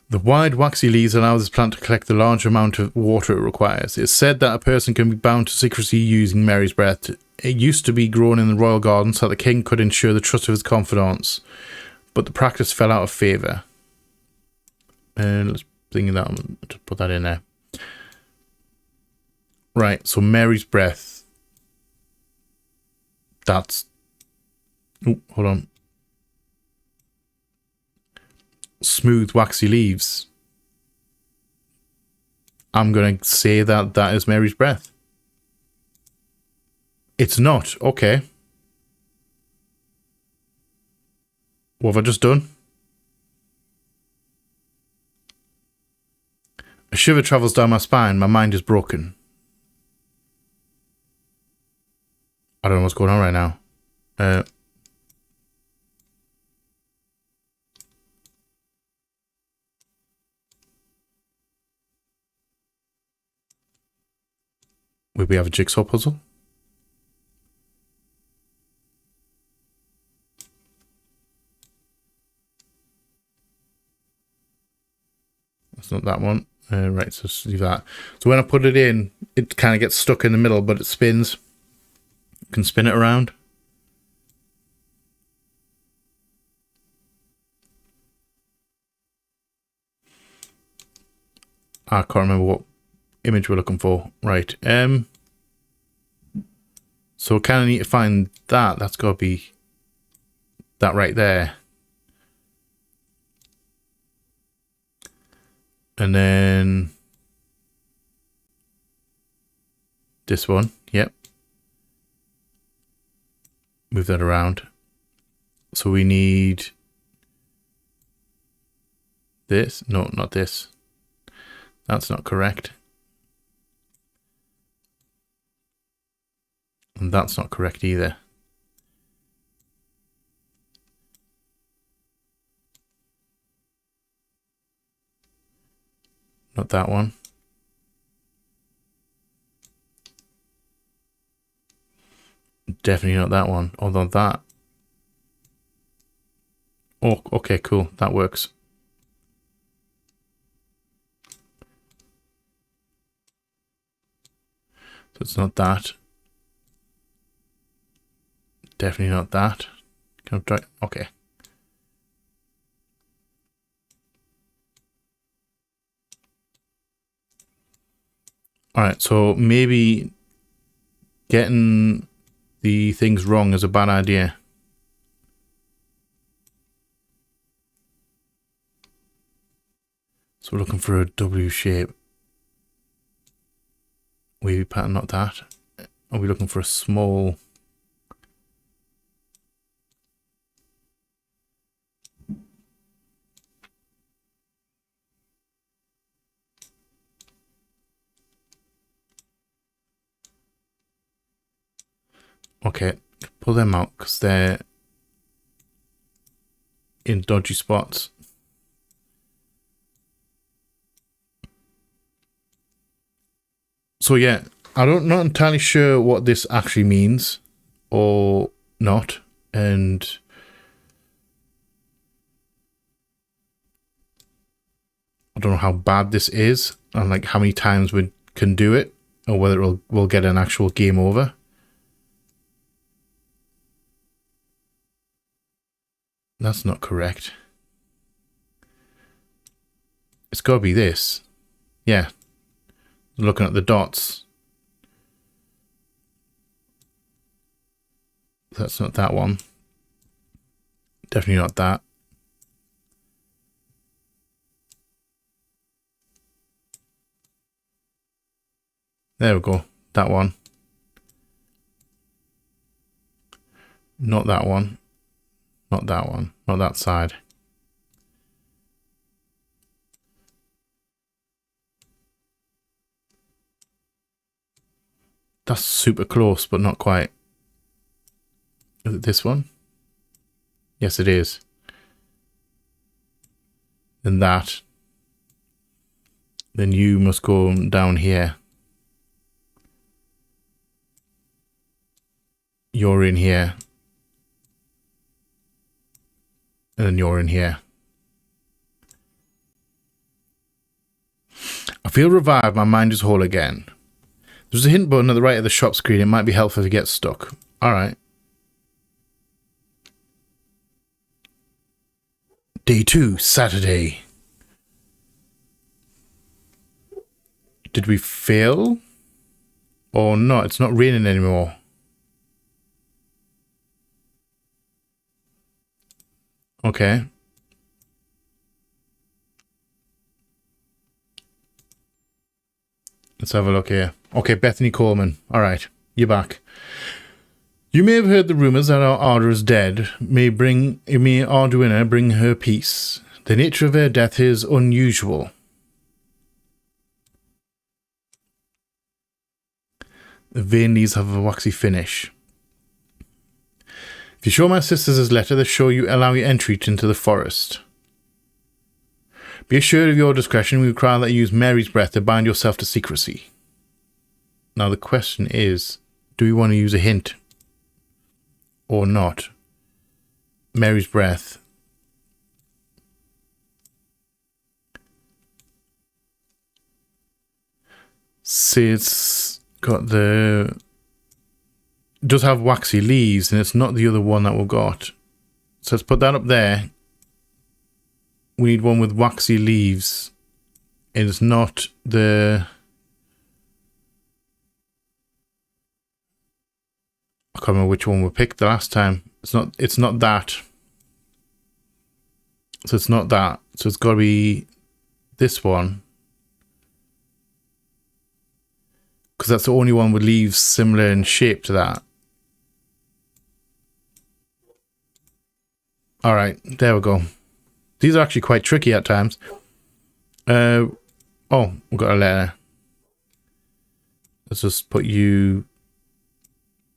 The wide waxy leaves allow this plant to collect the large amount of water it requires. It's said that a person can be bound to secrecy using Mary's breath. It used to be grown in the royal garden so that the king could ensure the trust of his confidants, but the practice fell out of favour. Let's think of that. To put that in there. Right, so Mary's breath. That's... Oh, hold on. Smooth, waxy leaves. I'm going to say that that is Mary's breath. It's not. Okay. What have I just done? A shiver travels down my spine. My mind is broken. I don't know what's going on right now. Will we have a jigsaw puzzle? That's not that one. Right, so let's leave that. So when I put it in, it kind of gets stuck in the middle, but it spins. You can spin it around. I can't remember what image we're looking for. Right. So we kind of need to find that. That's got to be that right there. And then this one. Yep. Move that around. So we need this. No, not this. That's not correct. And that's not correct either. Not that one. Definitely not that one. Although that. Oh, okay, cool. That works. So it's not that. Definitely not that. Can I try? Okay. Alright, so maybe getting the things wrong is a bad idea. So we're looking for a W shape. Wavy pattern, not that. Are we looking for a small... Okay, pull them out because they're in dodgy spots. So yeah, I'm not entirely sure what this actually means or not, and I don't know how bad this is and like how many times we can do it or whether we'll get an actual game over. That's not correct. It's got to be this. Yeah. Looking at the dots. That's not that one. Definitely not that. There we go. That one. Not that one. Not that one. Not that side. That's super close, but not quite. Is it this one? Yes, it is. Then that. Then you must go down here. You're in here. And then you're in here. I feel revived. My mind is whole again. There's a hint button at the right of the shop screen. It might be helpful if you get stuck. Alright. Day 2, Saturday. Did we fail? Or not? It's not raining anymore. Okay. Let's have a look here. Okay, Bethany Coleman. All right, you're back. You may have heard the rumors that our Arda is dead. May Arduina bring her peace. The nature of her death is unusual. The vein leaves have a waxy finish. If you show my sisters this letter, they allow you entry into the forest. Be assured of your discretion. We require that you use Mary's breath to bind yourself to secrecy. Now the question is, do we want to use a hint or not? Mary's breath. See, it's got the... It does have waxy leaves, and it's not the other one that we've got. So let's put that up there. We need one with waxy leaves. It's not the... I can't remember which one we picked the last time. It's not that. So it's not that. So it's got to be this one. Because that's the only one with leaves similar in shape to that. Alright, there we go. These are actually quite tricky at times. Oh, we've got a letter. Let's just put you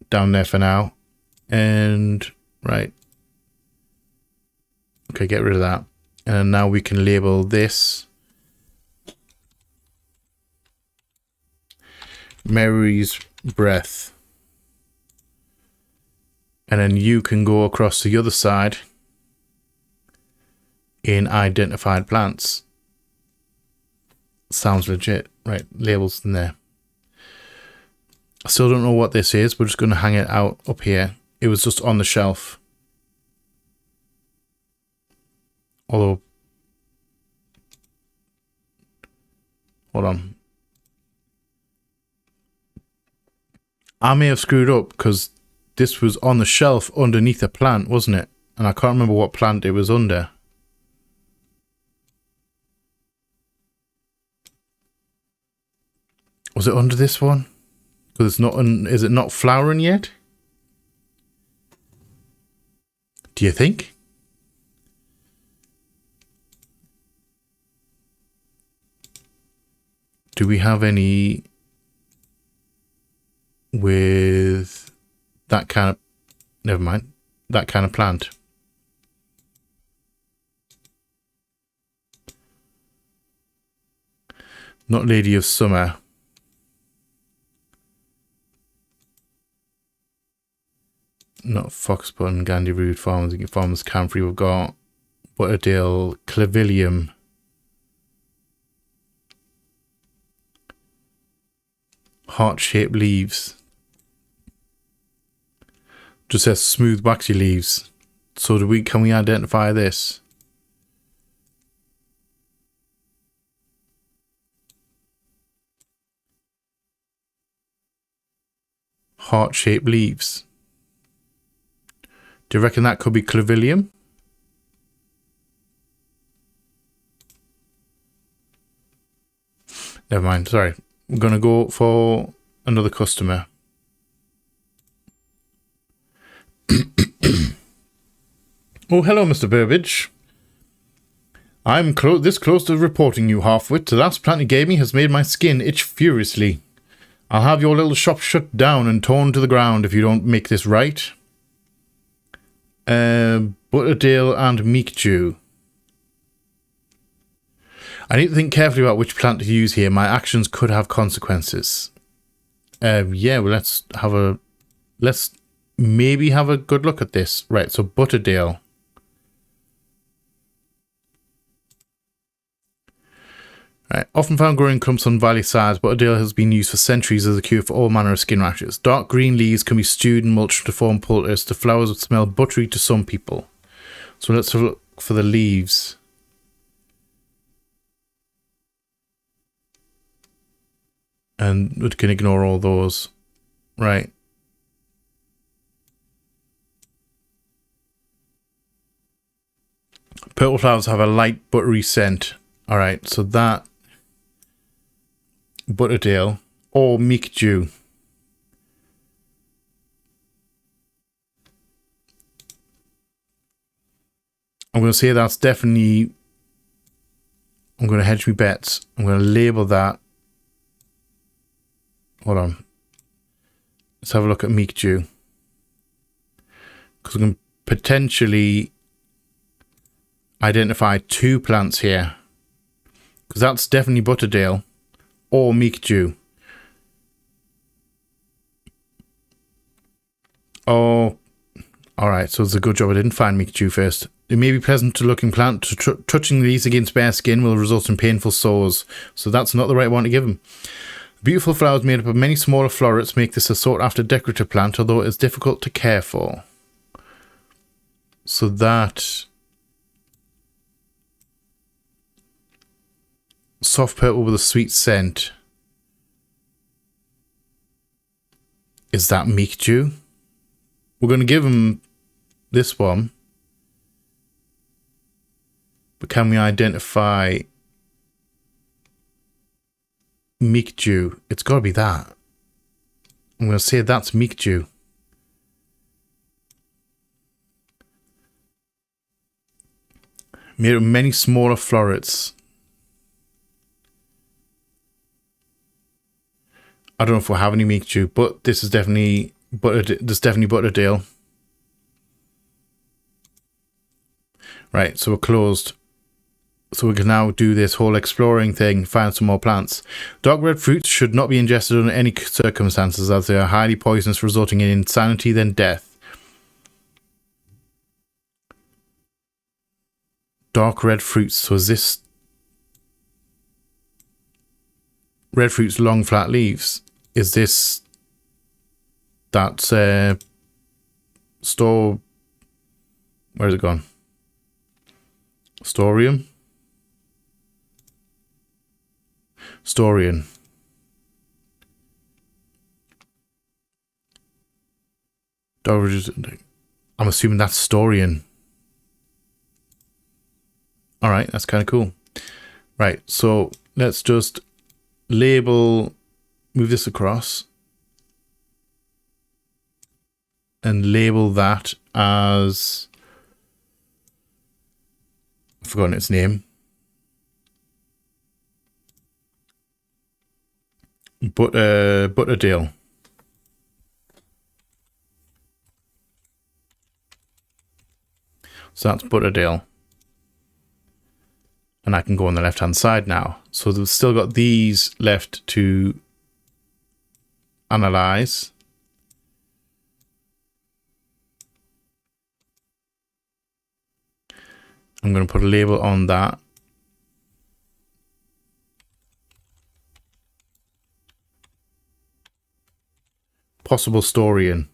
down there for now. And, right. Okay, get rid of that. And now we can label this Mary's breath. And then you can go across the other side in identified plants. Sounds legit. Right, labels in there. I still don't know what this is. We're just going to hang it out up here. It was just on the shelf. Although, hold on. I may have screwed up because this was on the shelf underneath a plant, wasn't it? And I can't remember what plant it was under. Was it under this one? Because it's not. Is it not flowering yet? Do you think? Do we have any with that kind of... Never mind. That kind of plant. Not Lady of Summer. Not Foxbutton, Gandyroot, Farmers Camphor. We've got Butterdale, Clavilium. Heart-shaped leaves. Just says smooth waxy leaves. So can we identify this? Heart-shaped leaves. Do you reckon that could be Clavilium? Never mind, sorry. We're going to go for another customer. Oh, hello, Mr. Burbage. I'm this close to reporting you, Halfwit. The last plant you gave me has made my skin itch furiously. I'll have your little shop shut down and torn to the ground if you don't make this right. Butterdale and Meekdew. I need to think carefully about which plant to use here. My actions could have consequences. Yeah, well, let's maybe have a good look at this. Right, so Butterdale. Right. Often found growing clumps on valley sides, Butterdale has been used for centuries as a cure for all manner of skin rashes. Dark green leaves can be stewed and mulched to form poultice. The flowers would smell buttery to some people. So let's have a look for the leaves. And we can ignore all those. Right. Purple flowers have a light buttery scent. Alright, so that... Butterdale or Meekdew. I'm going to say that's definitely... I'm going to hedge my bets. I'm going to label that. Hold on. Let's have a look at Meekdew. Because we can potentially identify two plants here. Because that's definitely Butterdale or Meekdew. Oh, alright, so it's a good job I didn't find Meekdew first. It may be pleasant to looking plant. Touching these against bare skin will result in painful sores. So that's not the right one to give them. Beautiful flowers made up of many smaller florets make this a sought after decorative plant, although it is difficult to care for. So that... Soft purple with a sweet scent. Is that Meekdew? We're going to give him this one. But can we identify Meekdew? It's got to be that. I'm going to say that's Meekdew. Made of many smaller florets. I don't know if we'll have any Meekdew, but this is definitely Butterdale. Right, so we're closed. So we can now do this whole exploring thing, find some more plants. Dark red fruits should not be ingested under any circumstances, as they are highly poisonous, resulting in insanity, then death. Dark red fruits. So is this... Red fruits, long flat leaves. Is this... That's... Store... Where's it gone? Storium? Storian. I'm assuming that's Storian. Alright, that's kind of cool. Right, so let's just label, move this across, and label that as, I've forgotten its name. Butterdale. So that's Butterdale. And I can go on the left hand side now. So we've still got these left to analyze. I'm going to put a label on that. Possible Storian.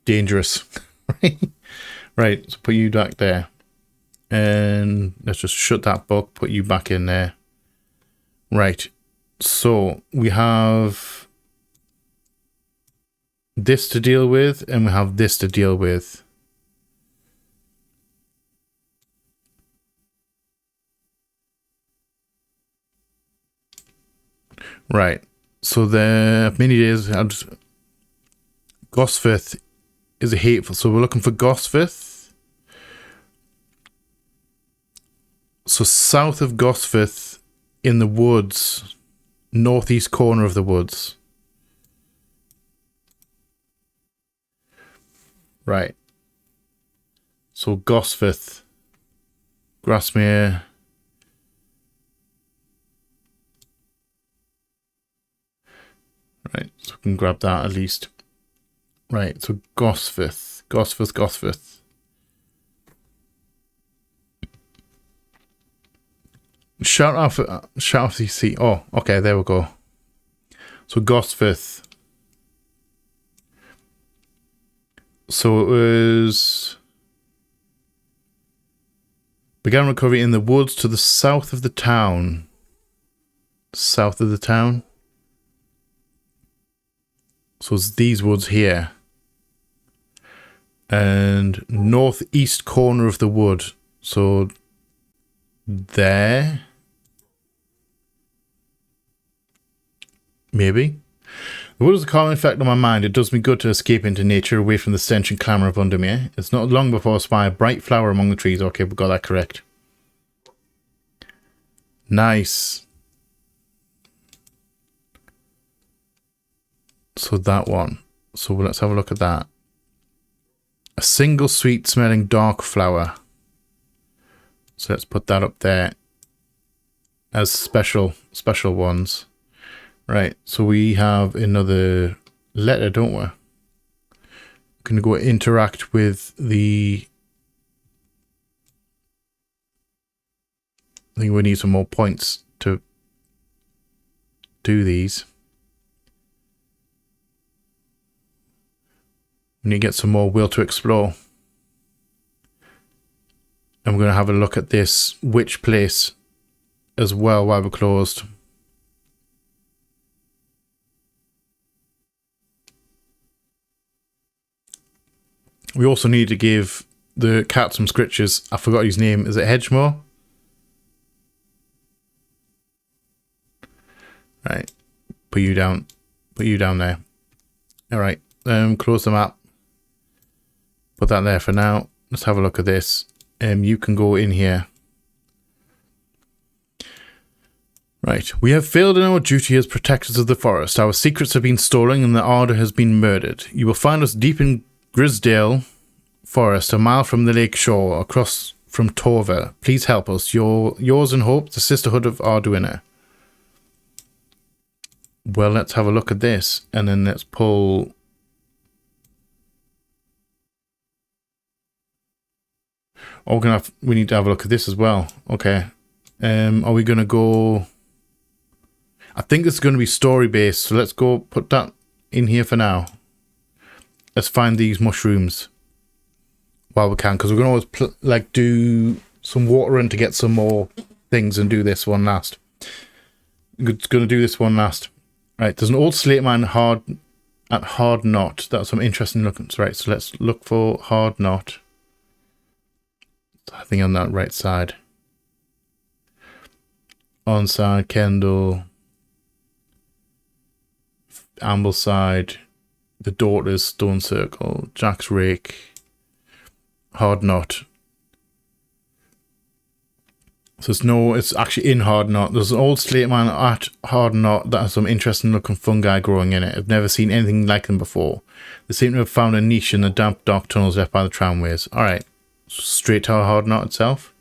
Dangerous. Right, so put you back there. And let's just shut that book, put you back in there. Right, so we have this to deal with, and we have this to deal with. Right, so the many days, Gosforth is a hateful, so we're looking for Gosforth. So south of Gosforth, in the woods, northeast corner of the woods. Right. So Gosforth, Grasmere. Right, so we can grab that at least. Right, so Gosforth. Shout out if you see. Oh, okay, there we go. So Gosforth. So it was began recovery in the woods to the south of the town. South of the town. So it's these woods here. And northeast corner of the wood. So there. Maybe. The wood has a calming effect on my mind. It does me good to escape into nature, away from the stench and clamour of under me. It's not long before I spy a bright flower among the trees. Okay, we got that correct. Nice. So that one. So let's have a look at that. A single sweet smelling dark flower. So let's put that up there as special ones. Right, so we have another letter, don't we? We're going to go interact with the... I think we need some more points to do these. We need to get some more will to explore. And we're going to have a look at this witch place as well while we're closed. We also need to give the cat some scritches. I forgot his name. Is it Hedgemore? Right. Put you down. Put you down there. Alright. Close the map. Put that there for now. Let's have a look at this. You can go in here. Right. We have failed in our duty as protectors of the forest. Our secrets have been stolen and the Ardor has been murdered. You will find us deep in Grisdale Forest, a mile from the lake shore, across from Torva. Please help us. Yours in hope, the Sisterhood of Arduino. Well, let's have a look at this, and then let's pull... Oh, we need to have a look at this as well. Okay. Are we going to go... I think this is going to be story-based, so let's go put that in here for now. Let's find these mushrooms while we can, because we're going to always do some watering to get some more things and do this one last. We're going to do this one last. Right, there's an old slate mine at Hard Knot. That's some interesting looking. Right, so let's look for Hard Knot. I think on that right side. Onside, Kendall, Ambleside, the Daughters, Stone Circle, Jack's Rake, Hard Knot. So it's actually in Hard Knot. There's an old slate mine at Hard Knot that has some interesting looking fungi growing in it. I've never seen anything like them before. They seem to have found a niche in the damp, dark tunnels left by the tramways. Alright, straight to Hard Knot itself.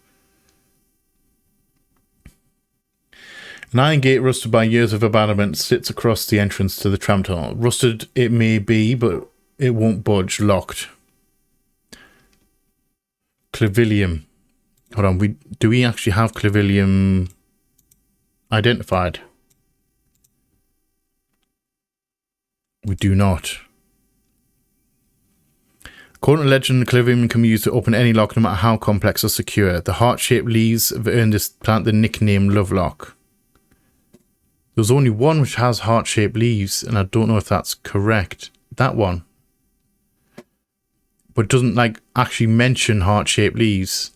An iron gate rusted by years of abandonment sits across the entrance to the tram tunnel. Rusted it may be, but it won't budge. Locked. Clavilium. Hold on, do we actually have Clavilium identified? We do not. According to legend, Clavilium can be used to open any lock no matter how complex or secure. The heart-shaped leaves have earned this plant the nickname Lovelock. There's only one which has heart-shaped leaves, and I don't know if that's correct. That one. But it doesn't actually mention heart-shaped leaves.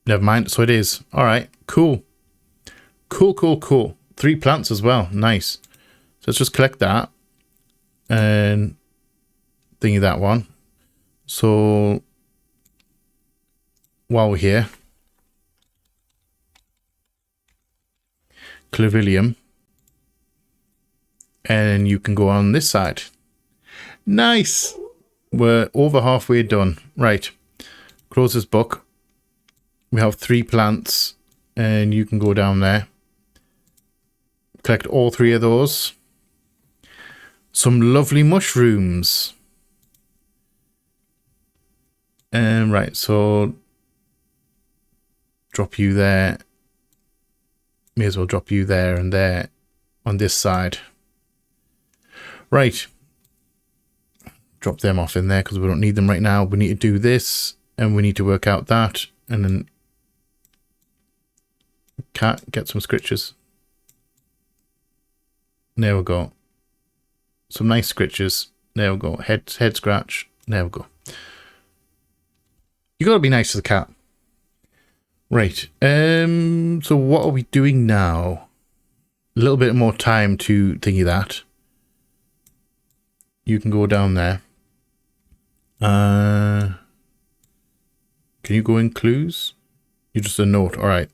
Never mind. So it is. Alright. Cool. Cool. 3 plants as well. Nice. So let's just collect that. And thingy that one. So while we're here. Clavilium. And you can go on this side. Nice. We're over halfway done. Right. Close this book. We have 3 plants, and you can go down there. Collect all 3 of those. Some lovely mushrooms. Right, so drop you there. May as well drop you there and there on this side. Right. Drop them off in there because we don't need them right now. We need to do this and we need to work out that. And then cat, get some scritches. There we go. Some nice scritches. There we go. Head scratch. There we go. You gotta be nice to the cat. Right. So what are we doing now? A little bit more time to thingy that. You can go down there. Can you go in clues? You're just a note. Alright.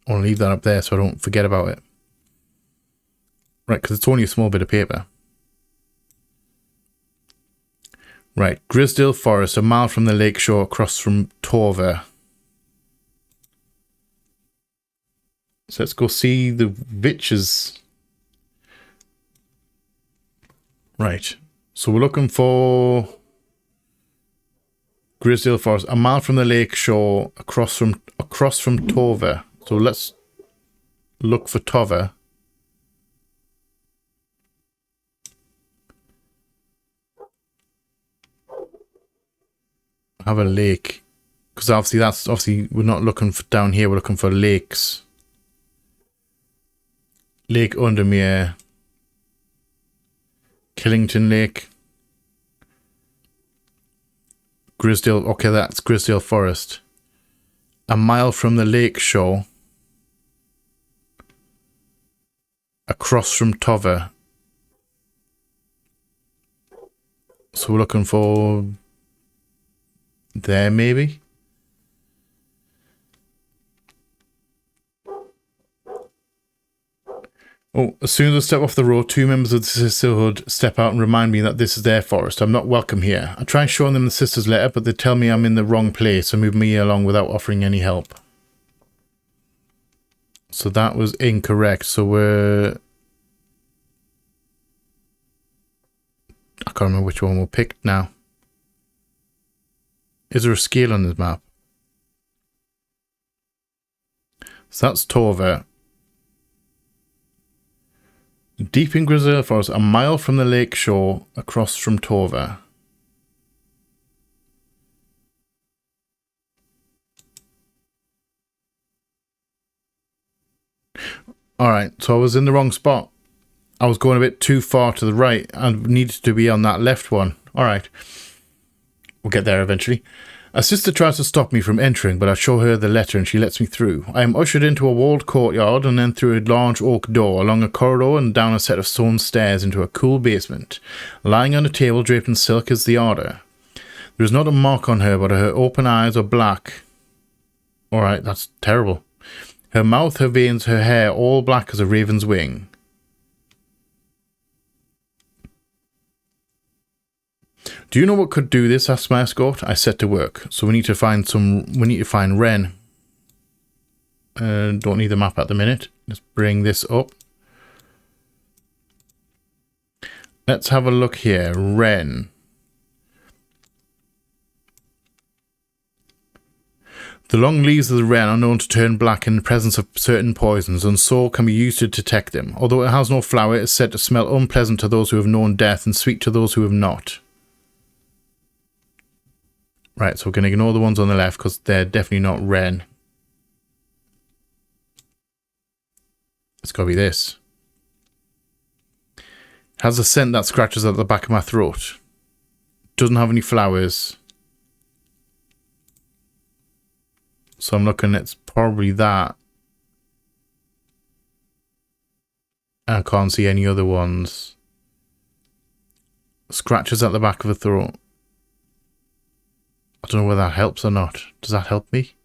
I want to leave that up there so I don't forget about it. Right, because it's only a small bit of paper. Right, Grisdale Forest, a mile from the lake shore across from Torver. So let's go see the witches. Right, so we're looking for Grisdale Forest, a mile from the lake shore across from Torver. So let's look for Torver. Have a lake, because obviously we're not looking for down here. We're looking for lakes. Lake Undermere, Killington Lake, Grisdale. Okay, that's Grisdale Forest. A mile from the lake shore, across from Torver. So we're looking for there, maybe. Oh, as soon as I step off the road, 2 members of the sisterhood step out and remind me that this is their forest. I'm not welcome here. I try showing them the sister's letter, but they tell me I'm in the wrong place and move me along without offering any help. So that was incorrect. So we're... I can't remember which one we picked now. Is there a scale on this map? So that's Torver. Deep in Grisdale Forest, a mile from the lake shore, across from Torver. Alright, so I was in the wrong spot. I was going a bit too far to the right. I needed to be on that left one. Alright. We'll get there eventually. A sister tries to stop me from entering, but I show her the letter and she lets me through. I am ushered into a walled courtyard and then through a large oak door, along a corridor and down a set of stone stairs into a cool basement. Lying on a table draped in silk is the Order. There is not a mark on her, but her open eyes are black. Alright, that's terrible. Her mouth, her veins, her hair, all black as a raven's wing. Do you know what could do this? Asked my escort. I set to work. So we need to find Wren. Don't need the map at the minute. Let's bring this up. Let's have a look here. Wren. The long leaves of the wren are known to turn black in the presence of certain poisons, and so can be used to detect them. Although it has no flower, it is said to smell unpleasant to those who have known death and sweet to those who have not. Right, so we're going to ignore the ones on the left because they're definitely not wren. It's got to be this. It has a scent that scratches at the back of my throat. Doesn't have any flowers. So I'm looking, it's probably that. I can't see any other ones. Scratches at the back of the throat. I don't know whether that helps or not. Does that help me?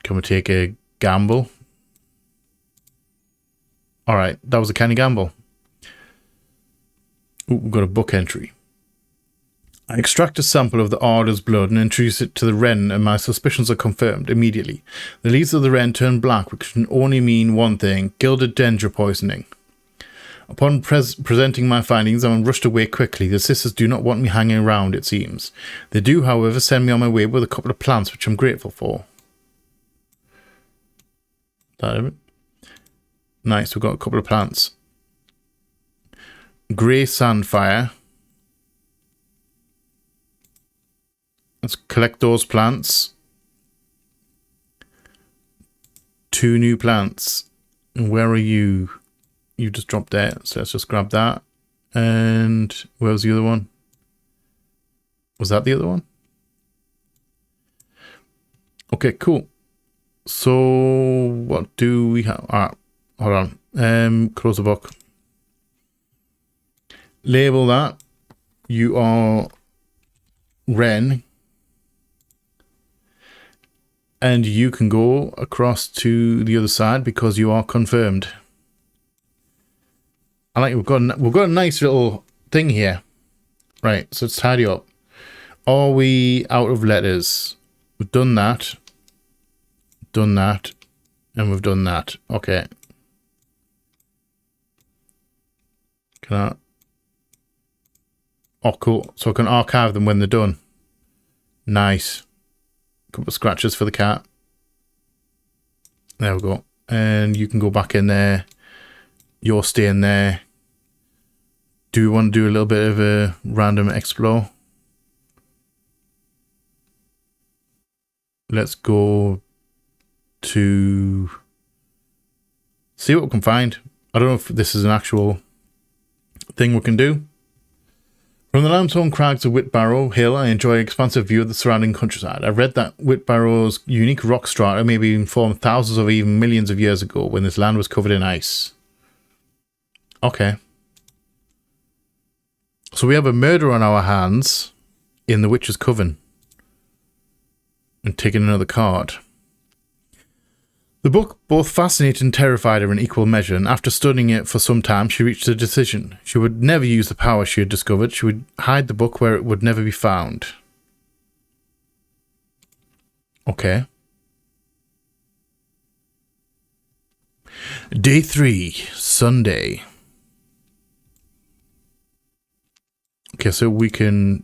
Can we take a gamble? Alright, that was a canny gamble. Ooh, we've got a book entry. I extract a sample of the Arder's blood and introduce it to the wren, and my suspicions are confirmed immediately. The leaves of the wren turn black, which can only mean one thing: gilded dendra poisoning. Upon presenting my findings, I am rushed away quickly. The sisters do not want me hanging around, it seems. They do, however, send me on my way with a couple of plants, which I'm grateful for. Nice, we've got a couple of plants. Grey Sandfire. Let's collect those plants. 2 new plants. And where are you? You just dropped there. So let's just grab that. And where was the other one? Was that the other one? Okay, cool. So what do we have? Hold on. Close the book. Label that. You are Wren. And you can go across to the other side because you are confirmed. I like it. We've got a nice little thing here. Right, so let's tidy up. Are we out of letters? We've done that. Done that. And we've done that. Okay. Can I? Oh, cool. So I can archive them when they're done. Nice. Couple of scratches for the cat. There we go. And you can go back in there. You're staying there. Do we want to do a little bit of a random explore? Let's go to see what we can find. I don't know if this is an actual thing we can do. From the limestone crags of Whitbarrow Hill, I enjoy an expansive view of the surrounding countryside. I've read that Whitbarrow's unique rock strata may be formed thousands or even millions of years ago when this land was covered in ice. Okay. So we have a murder on our hands in the Witch's Coven. And taking another card. The book both fascinated and terrified her in equal measure, and after studying it for some time, she reached a decision. She would never use the power she had discovered. She would hide the book where it would never be found. Okay. Day 3, Sunday. Okay, so we can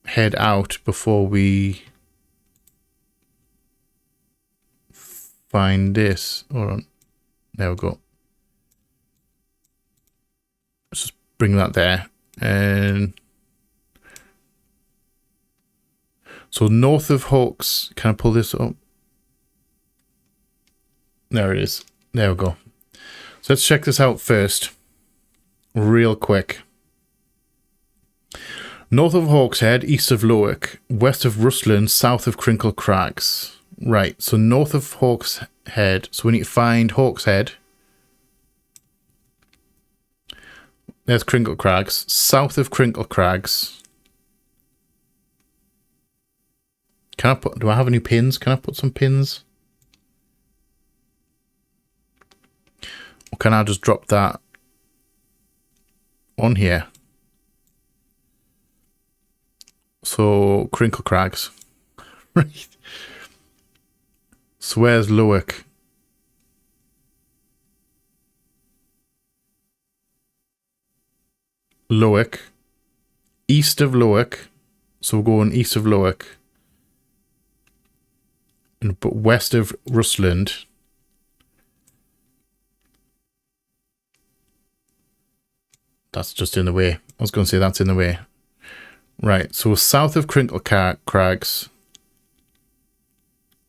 head out before we find this. Hold on. There we go. Let's just bring that there. And so north of Hawks, can I pull this up? There it is. There we go. So let's check this out first. Real quick. North of Hawkshead, east of Lowick, west of Rustland, south of Crinkle Crags. Right, so north of Hawkshead. So we need to find Hawkshead. There's Crinkle Crags. South of Crinkle Crags. Can I put... Do I have any pins? Can I put some pins? Or can I just drop that on here? So, Crinkle Crags. Right. So where's Lowick? Lowick. East of Lowick. So we're going east of Lowick. But west of Rustland. That's just in the way. I was going to say that's in the way. Right, so south of Crinkle Crags.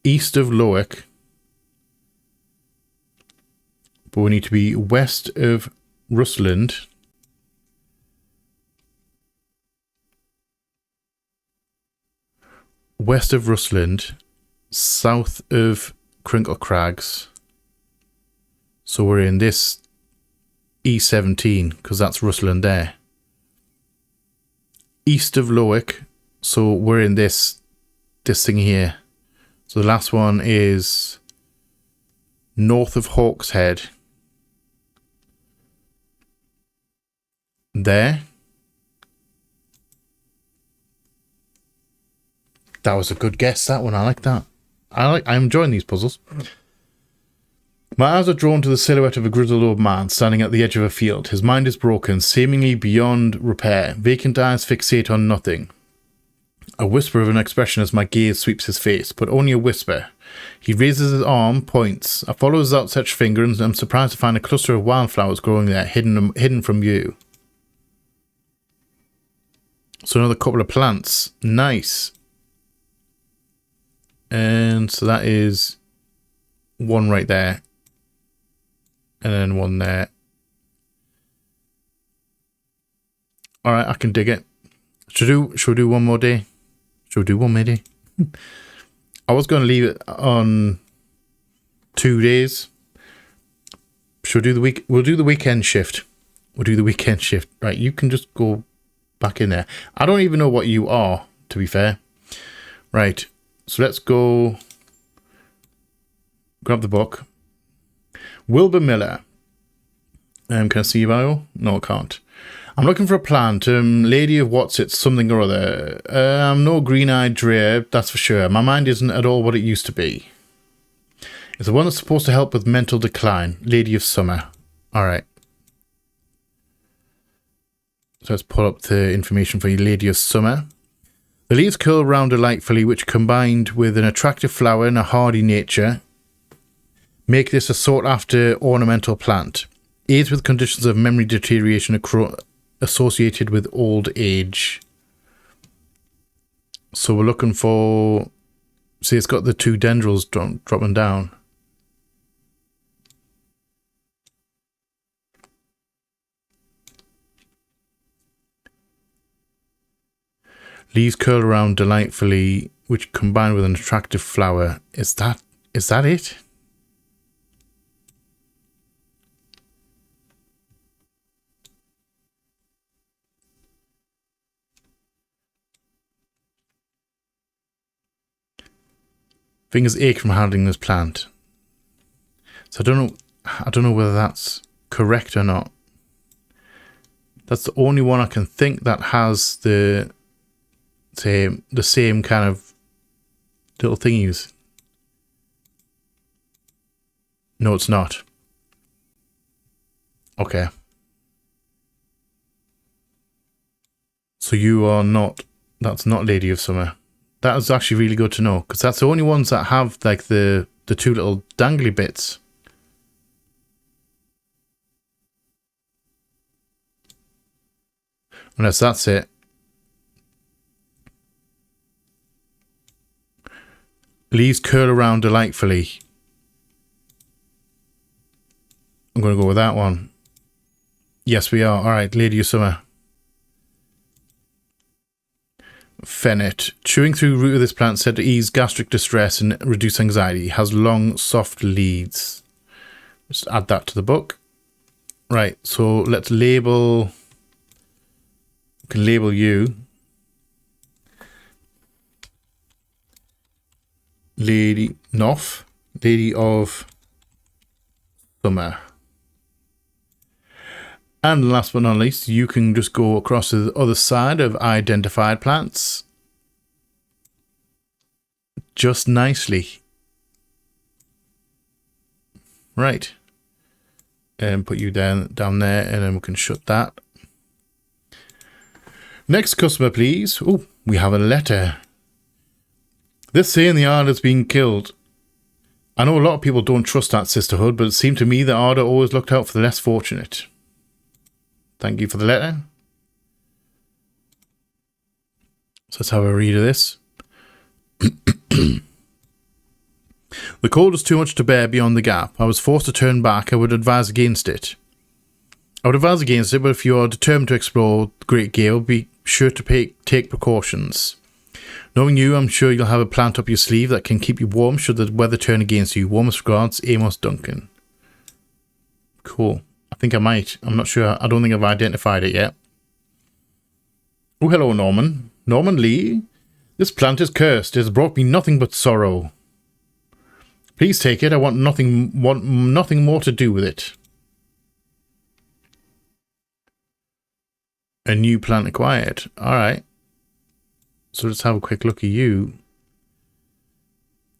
East of Lowick. But we need to be west of Rustland. West of Rustland. South of Crinkle Crags. So we're in this E17 because that's Rustland there. East of Lowick. So we're in this thing here. So the last one is north of Hawkshead. There. That was a good guess, that one. I like that. I'm enjoying these puzzles. My eyes are drawn to the silhouette of a grizzled old man standing at the edge of a field. His mind is broken, seemingly beyond repair. Vacant eyes fixate on nothing. A whisper of an expression as my gaze sweeps his face, but only a whisper. He raises his arm, points. I follow his outstretched finger and am surprised to find a cluster of wildflowers growing there, hidden from view. So another couple of plants. Nice. And so that is one right there. And then one there. Alright, I can dig it. Should we do one more day? Should we do one more day? I was going to leave it on 2 days. Should we do the week? We'll do the weekend shift. We'll do the weekend shift. Right, you can just go back in there. I don't even know what you are, to be fair. Right, so let's go grab the book. Wilbur Miller. Can I see your bio? No, I can't. I'm looking for a plant. Lady of what's it, something or other. I'm no green-eyed drear, that's for sure. My mind isn't at all what it used to be. It's the one that's supposed to help with mental decline. Lady of Summer. Alright. So let's pull up the information for you. Lady of Summer. The leaves curl round delightfully, which combined with an attractive flower and a hardy nature, make this a sought-after ornamental plant. Aids with conditions of memory deterioration associated with old age. So we're looking for... See, it's got the two dendrils dropping down. Leaves curl around delightfully, which combined with an attractive flower. Is that it? Fingers ache from handling this plant. So I don't know whether that's correct or not. That's the only one I can think that has the same kind of little thingies. No, it's not. Okay. So you are not... That's not Lady of Summer. That is actually really good to know, because that's the only ones that have like the two little dangly bits. Unless that's it. Leaves curl around delightfully. I'm going to go with that one. Yes, we are. All right, Lady of Summer. Fennet. Chewing through root of this plant said to ease gastric distress and reduce anxiety. Has long, soft leaves. Just add that to the book. Right, so let's label... We can label you. Lady Noff. Lady of Summer. And last but not least, you can just go across to the other side of identified plants. Just nicely. Right. And put you down there, and then we can shut that. Next customer, please. Oh, we have a letter. This saying the Ard has been killed. I know a lot of people don't trust that sisterhood, but it seemed to me that Arda always looked out for the less fortunate. Thank you for the letter. So let's have a read of this. The cold was too much to bear beyond the gap. I was forced to turn back. I would advise against it. But if you are determined to explore the Great Gale, be sure to take precautions. Knowing you, I'm sure you'll have a plant up your sleeve that can keep you warm should the weather turn against you. Warmest regards, Amos Duncan. Cool. I think I might. I'm not sure. I don't think I've identified it yet. Oh, hello, Norman. Norman Lee? This plant is cursed. It has brought me nothing but sorrow. Please take it. I want nothing more to do with it. A new plant acquired. Alright. So let's have a quick look at you.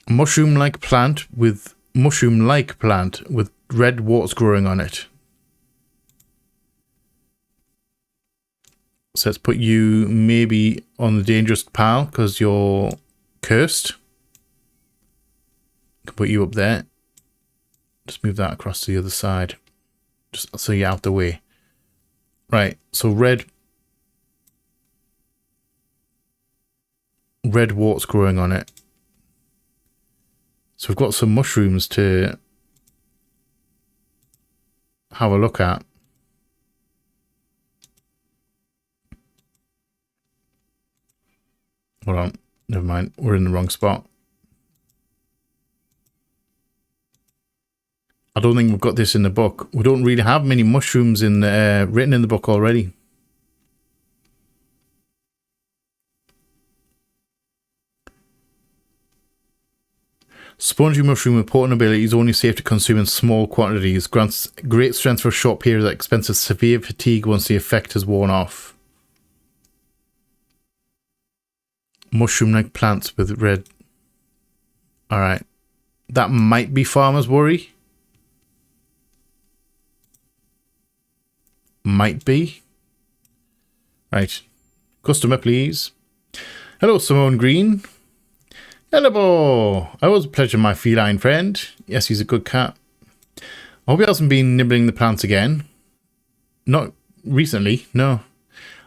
Mushroom-like plant with red warts growing on it. So let's put you maybe on the dangerous pile because you're cursed. Can put you up there. Just move that across to the other side. Just so you're out the way. Right, so red warts growing on it. So we've got some mushrooms to have a look at. Hold on, never mind, we're in the wrong spot. I don't think we've got this in the book. We don't really have many mushrooms in written in the book already. Spongy mushroom with potent abilities, only safe to consume in small quantities. Grants great strength for a short period at expense of severe fatigue once the effect has worn off. Mushroom-like plants with red. Alright. That might be Farmer's Worry. Might be. Right. Customer, please. Hello, Simone Green. Hello. Always a pleasure, my feline friend. Yes, he's a good cat. I hope he hasn't been nibbling the plants again. Not recently, no.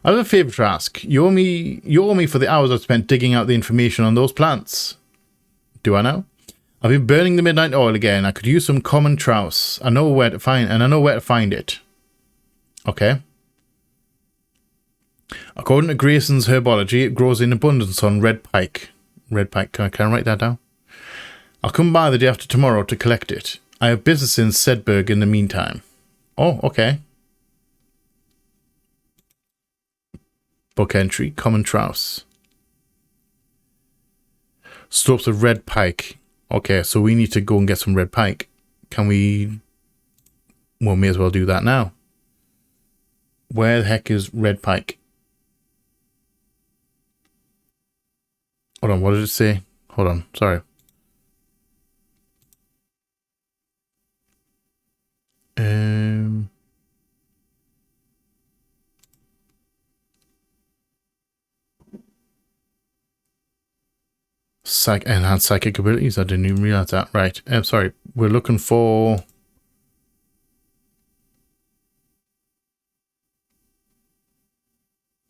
I have a favour to ask. You owe me for the hours I've spent digging out the information on those plants. Do I now? I've been burning the midnight oil again. I could use some common trouse. I know where to find it. Okay. According to Grayson's herbology, it grows in abundance on red pike. Red pike, can I write that down? I'll come by the day after tomorrow to collect it. I have business in Sedberg in the meantime. Oh, okay. Book entry, common trouse. Slopes of red pike. Okay, so we need to go and get some red pike. Can we... Well, may as well do that now. Where the heck is red pike? Hold on, what did it say? Hold on, sorry. Enhanced psychic abilities. I didn't even realize that. Right. I'm sorry. We're looking for...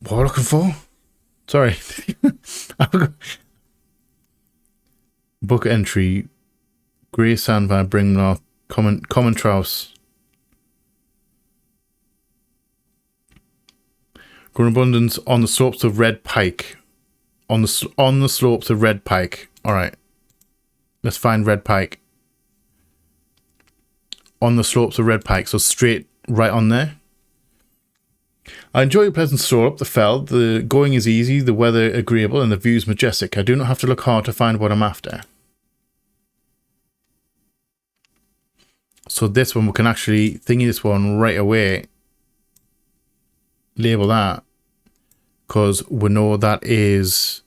What are we looking for? Sorry. Book entry. Grey Sandvine, Brimlock, common trouse. Grow in abundance on the slopes of red pike. On the slopes of red pike. Alright. Let's find red pike. On the slopes of red pike. So straight right on there. I enjoy a pleasant stroll up the fell. The going is easy, the weather agreeable, and the views majestic. I do not have to look hard to find what I'm after. So this one, we can actually thingy this one right away. Label that. Because we know that is...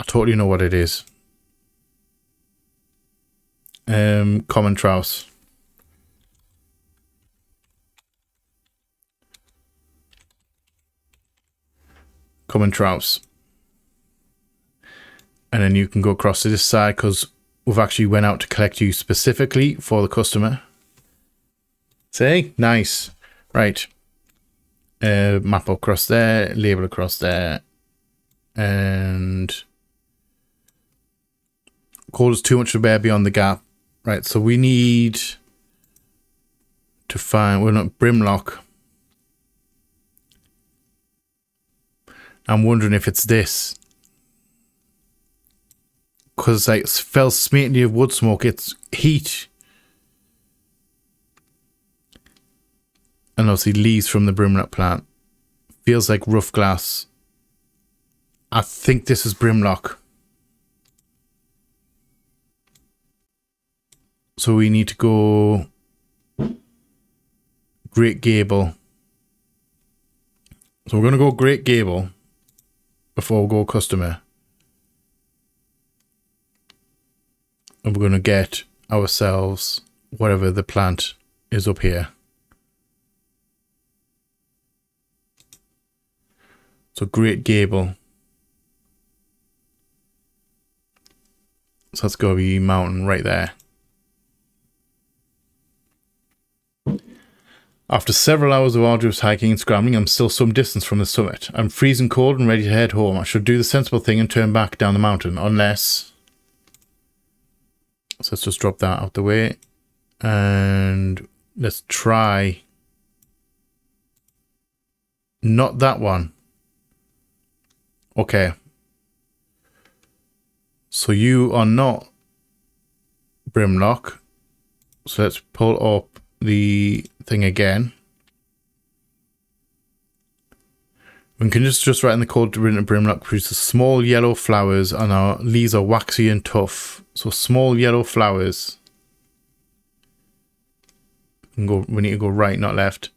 I totally know what it is. Common trouse. Common trouse. And then you can go across to this side because we've actually went out to collect you specifically for the customer. Say, nice. Right. Map across there, label across there. And cold is too much to bear beyond the gap. Right, so we need to find, we're not Brimlock. I'm wondering if it's this. Because like fell smately of wood smoke, it's heat. And obviously leaves from the Brimlock plant. Feels like rough glass. I think this is Brimlock. So we need to go Great Gable. So we're going to go Great Gable before we go customer. And we're going to get ourselves whatever the plant is up here. So Great Gable. So that's got to be mountain right there. After several hours of arduous hiking and scrambling, I'm still some distance from the summit. I'm freezing cold and ready to head home. I should do the sensible thing and turn back down the mountain, unless... So let's just drop that out the way. And let's try... Not that one. Okay. So you are not Brimlock. So let's pull up the thing again. We can just write in the code to Brimlock produces small yellow flowers, and our leaves are waxy and tough. So small yellow flowers. We need to go right, not left.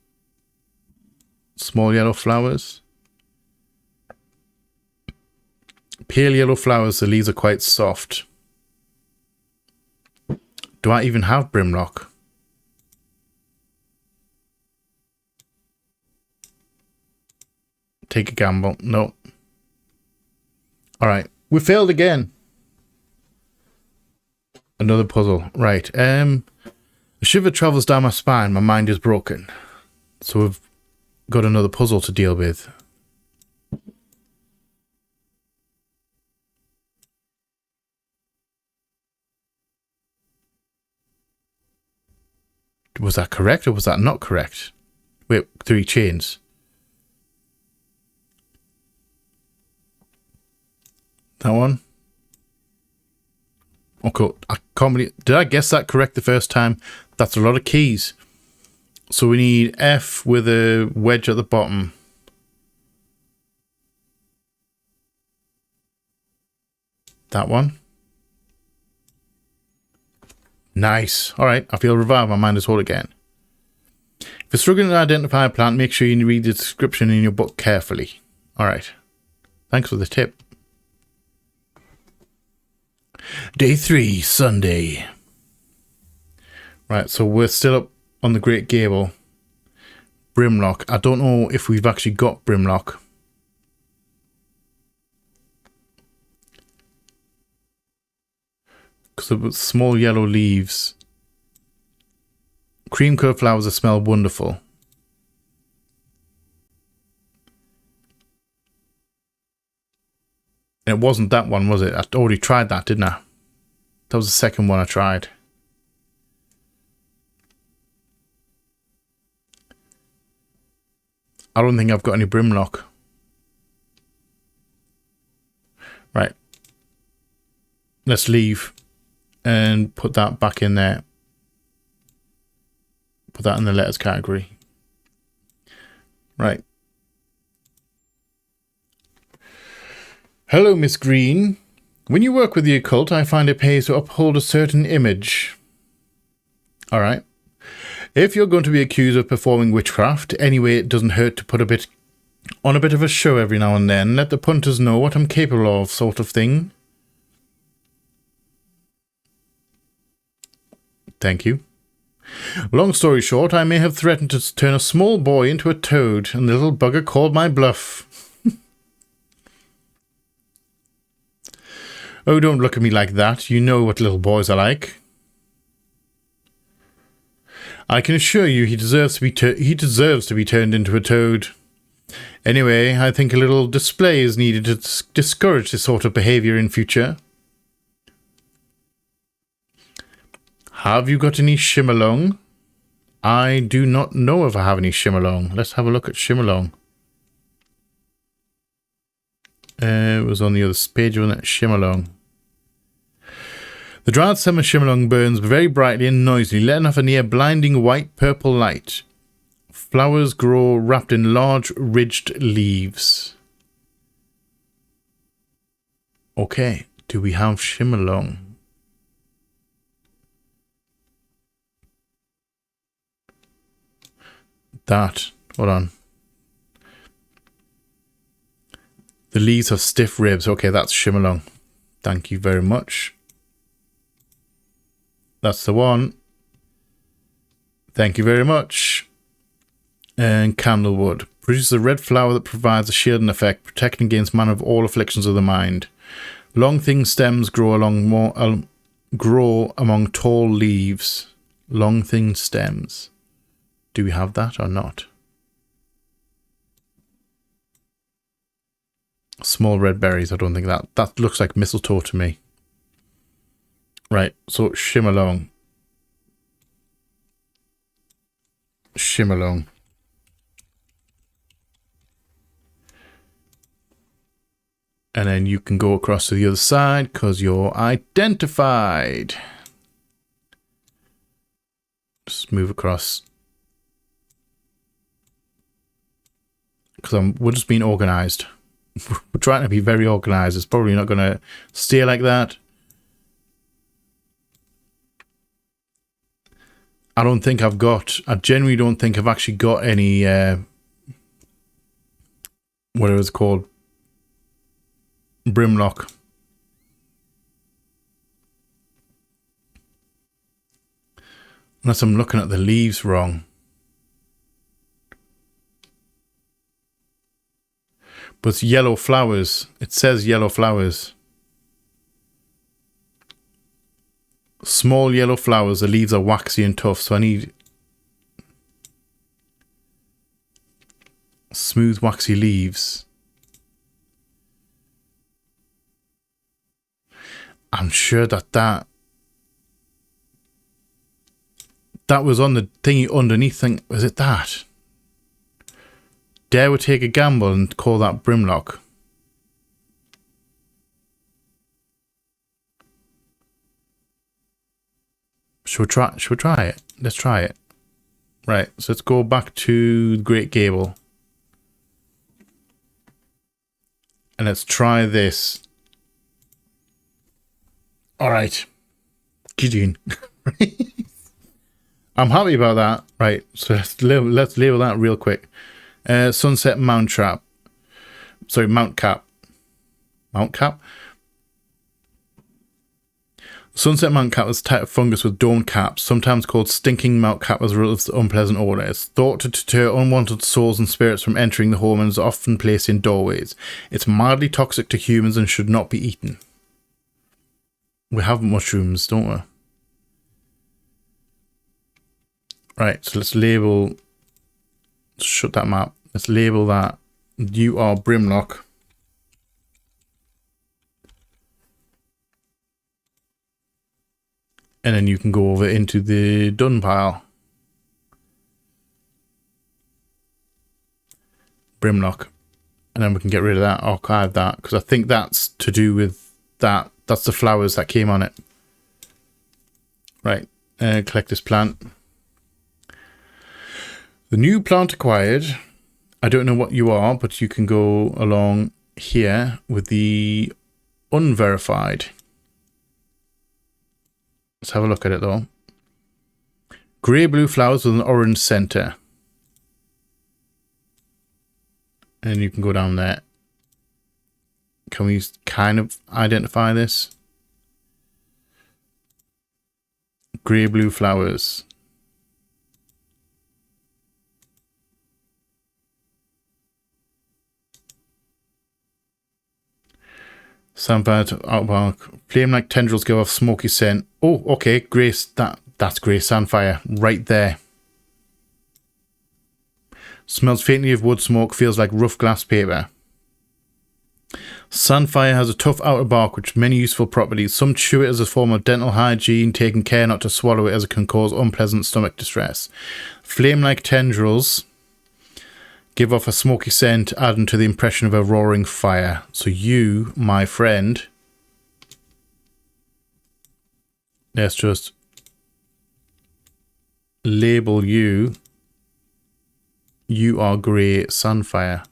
Small yellow flowers. Pale yellow flowers, the leaves are quite soft. Do I even have Brimlock? Take a gamble. No. Alright. We failed again. Another puzzle. Right. A shiver travels down my spine. My mind is broken. So we've got another puzzle to deal with. Was that correct or was that not correct? Wait, 3 chains. That one? Okay, I can't believe... Did I guess that correct the first time? That's a lot of keys. So we need F with a wedge at the bottom. That one. Nice. Alright, I feel revived. My mind is whole again. If you're struggling to identify a plant, make sure you read the description in your book carefully. Alright. Thanks for the tip. Day 3, Sunday. Right, so we're still up on the Great Gable. Brimlock. I don't know if we've actually got Brimlock. Because of small yellow leaves. Cream coloured flowers that smell wonderful. And it wasn't that one, was it? I already tried that, didn't I? That was the second one I tried. I don't think I've got any Brimlock. Right. Let's leave. And put that back in there. Put that in the letters category. Right. Hello, Miss Green. When you work with the occult, I find it pays to uphold a certain image. Alright. If you're going to be accused of performing witchcraft, anyway, it doesn't hurt to put on a bit of a show every now and then. Let the punters know what I'm capable of, sort of thing. Thank you. Long story short, I may have threatened to turn a small boy into a toad, and the little bugger called my bluff. Oh, don't look at me like that. You know what little boys are like. I can assure you he deserves to be turned into a toad. Anyway, I think a little display is needed to discourage this sort of behaviour in future. Have you got any Shimmerlong? I do not know if I have any Shimmerlong. Let's have a look at Shimmerlong. It was on the other page, wasn't it? Shimmerlong. The dried summer Shimmerlong burns very brightly and noisily, letting off a near blinding white-purple light. Flowers grow wrapped in large, ridged leaves. Okay, do we have Shimmerlong? Hold on. The leaves have stiff ribs. Okay, that's Shimmerlong. Thank you very much. That's the one. Thank you very much. And candlewood. Produces a red flower that provides a shielding effect, protecting against man of all afflictions of the mind. Long thin stems grow among tall leaves. Long thin stems. Do we have that or not? Small red berries. I don't think that looks like mistletoe to me. Right, so shim along. Shim along. And then you can go across to the other side because you're identified. Just move across. Because we're just being organised. We're trying to be very organised. It's probably not going to stay like that. I genuinely don't think I've actually got any, what it was called, brimlock. Unless I'm looking at the leaves wrong. But it's yellow flowers. It says yellow flowers. Small yellow flowers. The leaves are waxy and tough, so I need smooth waxy leaves. I'm sure that was on the thingy underneath. Was it that? Dare we take a gamble and call that brimlock? Should we try it? Let's try it. Right, so let's go back to the Great Gable. And let's try this. Alright. Gideon. I'm happy about that. Right, so let's label that real quick. Sunset Mount Cap. Sorry, Mount Cap. Mount Cap? Sunset Mount Cap is a type of fungus with domed caps, sometimes called stinking Mount Cap as a result of its unpleasant odour. It's thought to deter unwanted souls and spirits from entering the home and is often placed in doorways. It's mildly toxic to humans and should not be eaten. We have mushrooms, don't we? Right, so let's label... Shut that map. Let's label that. You are Brimlock. And then you can go over into the done pile. Brimlock. And then we can get rid of that, archive that, because I think that's to do with that. That's the flowers that came on it. Right, collect this plant. The new plant acquired. I don't know what you are, but you can go along here with the unverified. Let's have a look at it though. Grey-blue flowers with an orange centre. And you can go down there. Can we kind of identify this? Grey-blue flowers. Sunbird, outbark. Flame-like tendrils give off smoky scent. Oh, okay, Grace. That's Grey Sandfire right there. Smells faintly of wood smoke. Feels like rough glass paper. Sandfire has a tough outer bark with many useful properties. Some chew it as a form of dental hygiene, taking care not to swallow it as it can cause unpleasant stomach distress. Flame-like tendrils give off a smoky scent, adding to the impression of a roaring fire. So you, my friend, let's just label you. You are Grey Sandfire.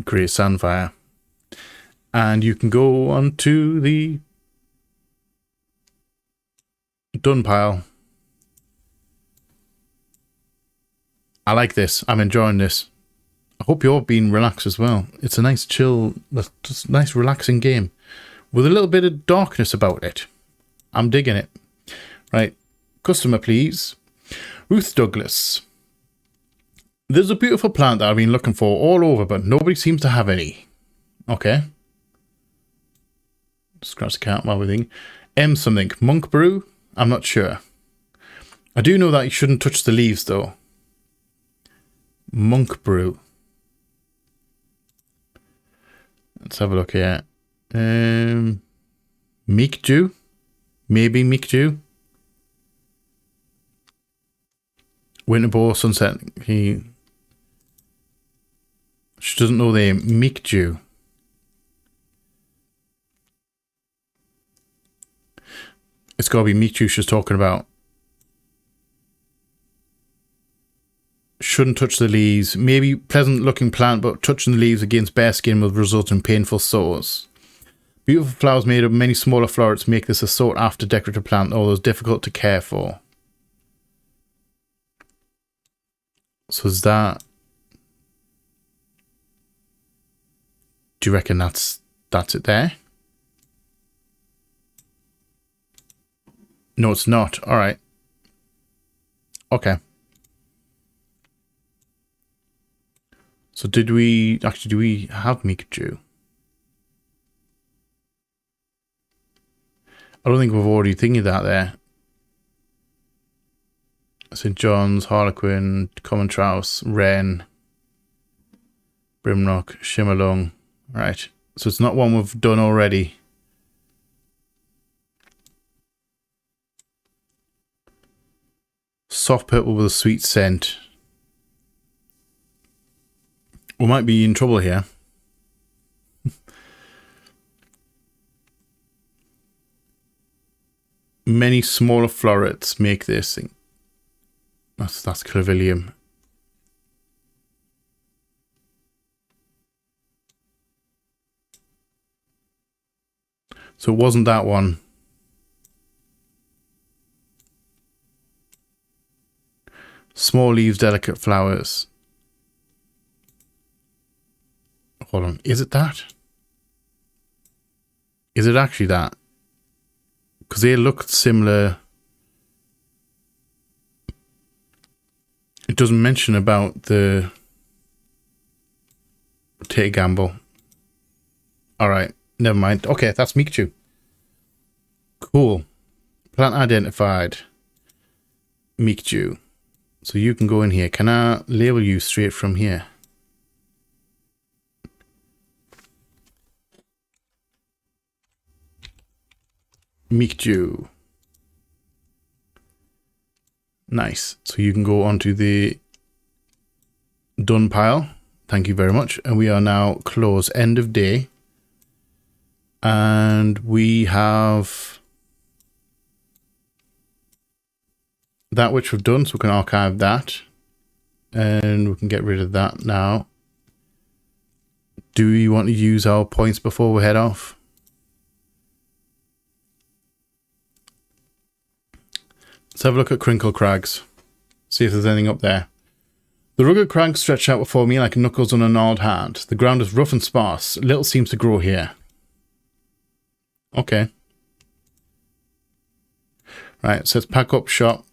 Grey Sandfire. And you can go on to the done pile. I like this. I'm enjoying this. I hope you're being relaxed as well. It's a nice chill, just nice relaxing game with a little bit of darkness about it. I'm digging it. Right, customer please. Ruth Douglas. There's a beautiful plant that I've been looking for all over, but nobody seems to have any. Okay. Scratch the cat while we think. M something. Monk brew? I'm not sure. I do know that you shouldn't touch the leaves though. Monk brew. Let's have a look here. Meek Jew? Maybe Meek Jew? Winterbow Sunset. She doesn't know the Meek Jew. It's got to be Meek Jew she's talking about. Shouldn't touch the leaves. Maybe pleasant looking plant, but touching the leaves against bare skin will result in painful sores. Beautiful flowers made of many smaller florets make this a sought after decorative plant, although it's difficult to care for. So is that... Do you reckon that's it there? No, it's not. All right. Okay. So do we have Meek Jew? I don't think we've already thinking that there. St. John's, Harlequin, Common Trouse, Wren, Brimrock, Shimmerlung. Right. So it's not one we've done already. Soft purple with a sweet scent. We might be in trouble here. Many smaller florets make this thing. That's Clavilium. So it wasn't that one. Small leaves, delicate flowers. Hold on, is it that? Is it actually that? Because they look similar. It doesn't mention about the... Take a gamble. Alright, never mind. Okay, that's Meek Jew. Cool. Plant identified. Meek Jew. So you can go in here. Can I label you straight from here? Meek Jew. Nice. So you can go onto the done pile. Thank you very much. And we are now closed. End of day. And we have that which we've done. So we can archive that. And we can get rid of that now. Do we want to use our points before we head off? Let's have a look at Crinkle Crags. See if there's anything up there. The rugged crags stretch out before me like knuckles on a gnarled hand. The ground is rough and sparse. Little seems to grow here. Okay. Right, so let's pack up shop.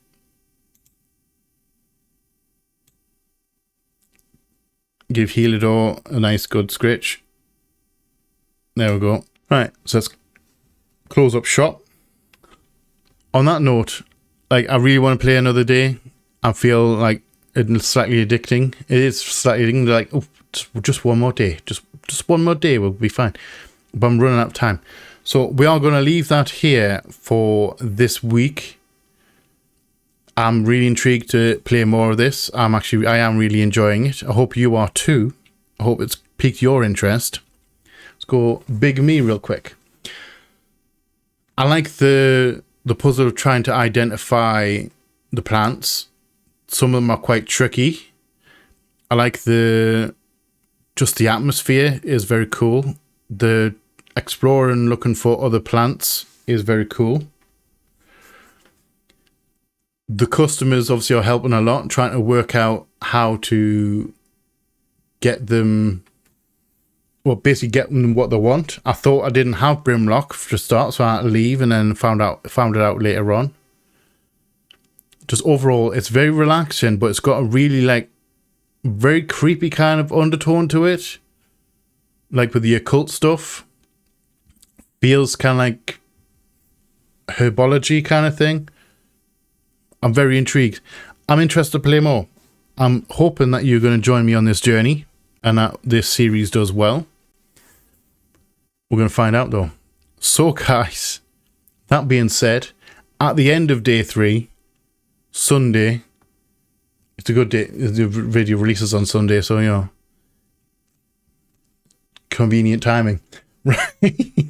Give Helidor a nice good scritch. There we go. Right, so let's close up shop. On that note, like, I really want to play another day. I feel like it's slightly addicting. It is slightly addicting. Like, oh, just one more day. Just one more day will be fine. But I'm running out of time. So we are going to leave that here for this week. I'm really intrigued to play more of this. I am really enjoying it. I hope you are too. I hope it's piqued your interest. Let's go Big Me real quick. I like the puzzle of trying to identify the plants. Some of them are quite tricky. I like just the atmosphere is very cool. The exploring, looking for other plants is very cool. The customers obviously are helping a lot, trying to work out how to get them, well, basically get them what they want. I thought I didn't have Brimlock to start, so I had to leave, and then found it out later on. Just overall, it's very relaxing, but it's got a really like very creepy kind of undertone to it, like with the occult stuff. Feels kind of like herbology kind of thing. I'm very intrigued. I'm interested to play more. I'm hoping that you're going to join me on this journey and that this series does well. We're going to find out though. So guys, that being said, at the end of day 3, Sunday, it's a good day. The video releases on Sunday, so you know, convenient timing. Right.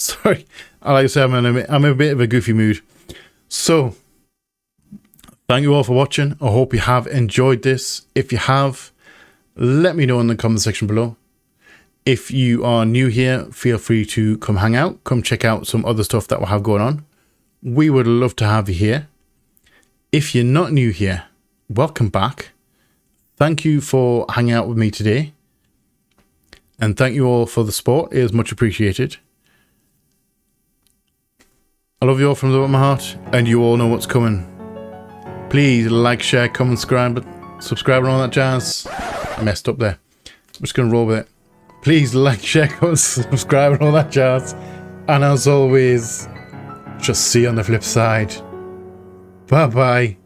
Sorry, like I said, I'm in a bit of a goofy mood. So, thank you all for watching. I hope you have enjoyed this. If you have, let me know in the comment section below. If you are new here, feel free to come hang out. Come check out some other stuff that we'll have going on. We would love to have you here. If you're not new here, welcome back. Thank you for hanging out with me today. And thank you all for the support. It is much appreciated. I love you all from the bottom of my heart, and you all know what's coming. Please like, share, comment, subscribe and all that jazz. I messed up there. I'm just going to roll with it. Please like, share, comment, subscribe and all that jazz. And as always, just see you on the flip side. Bye-bye.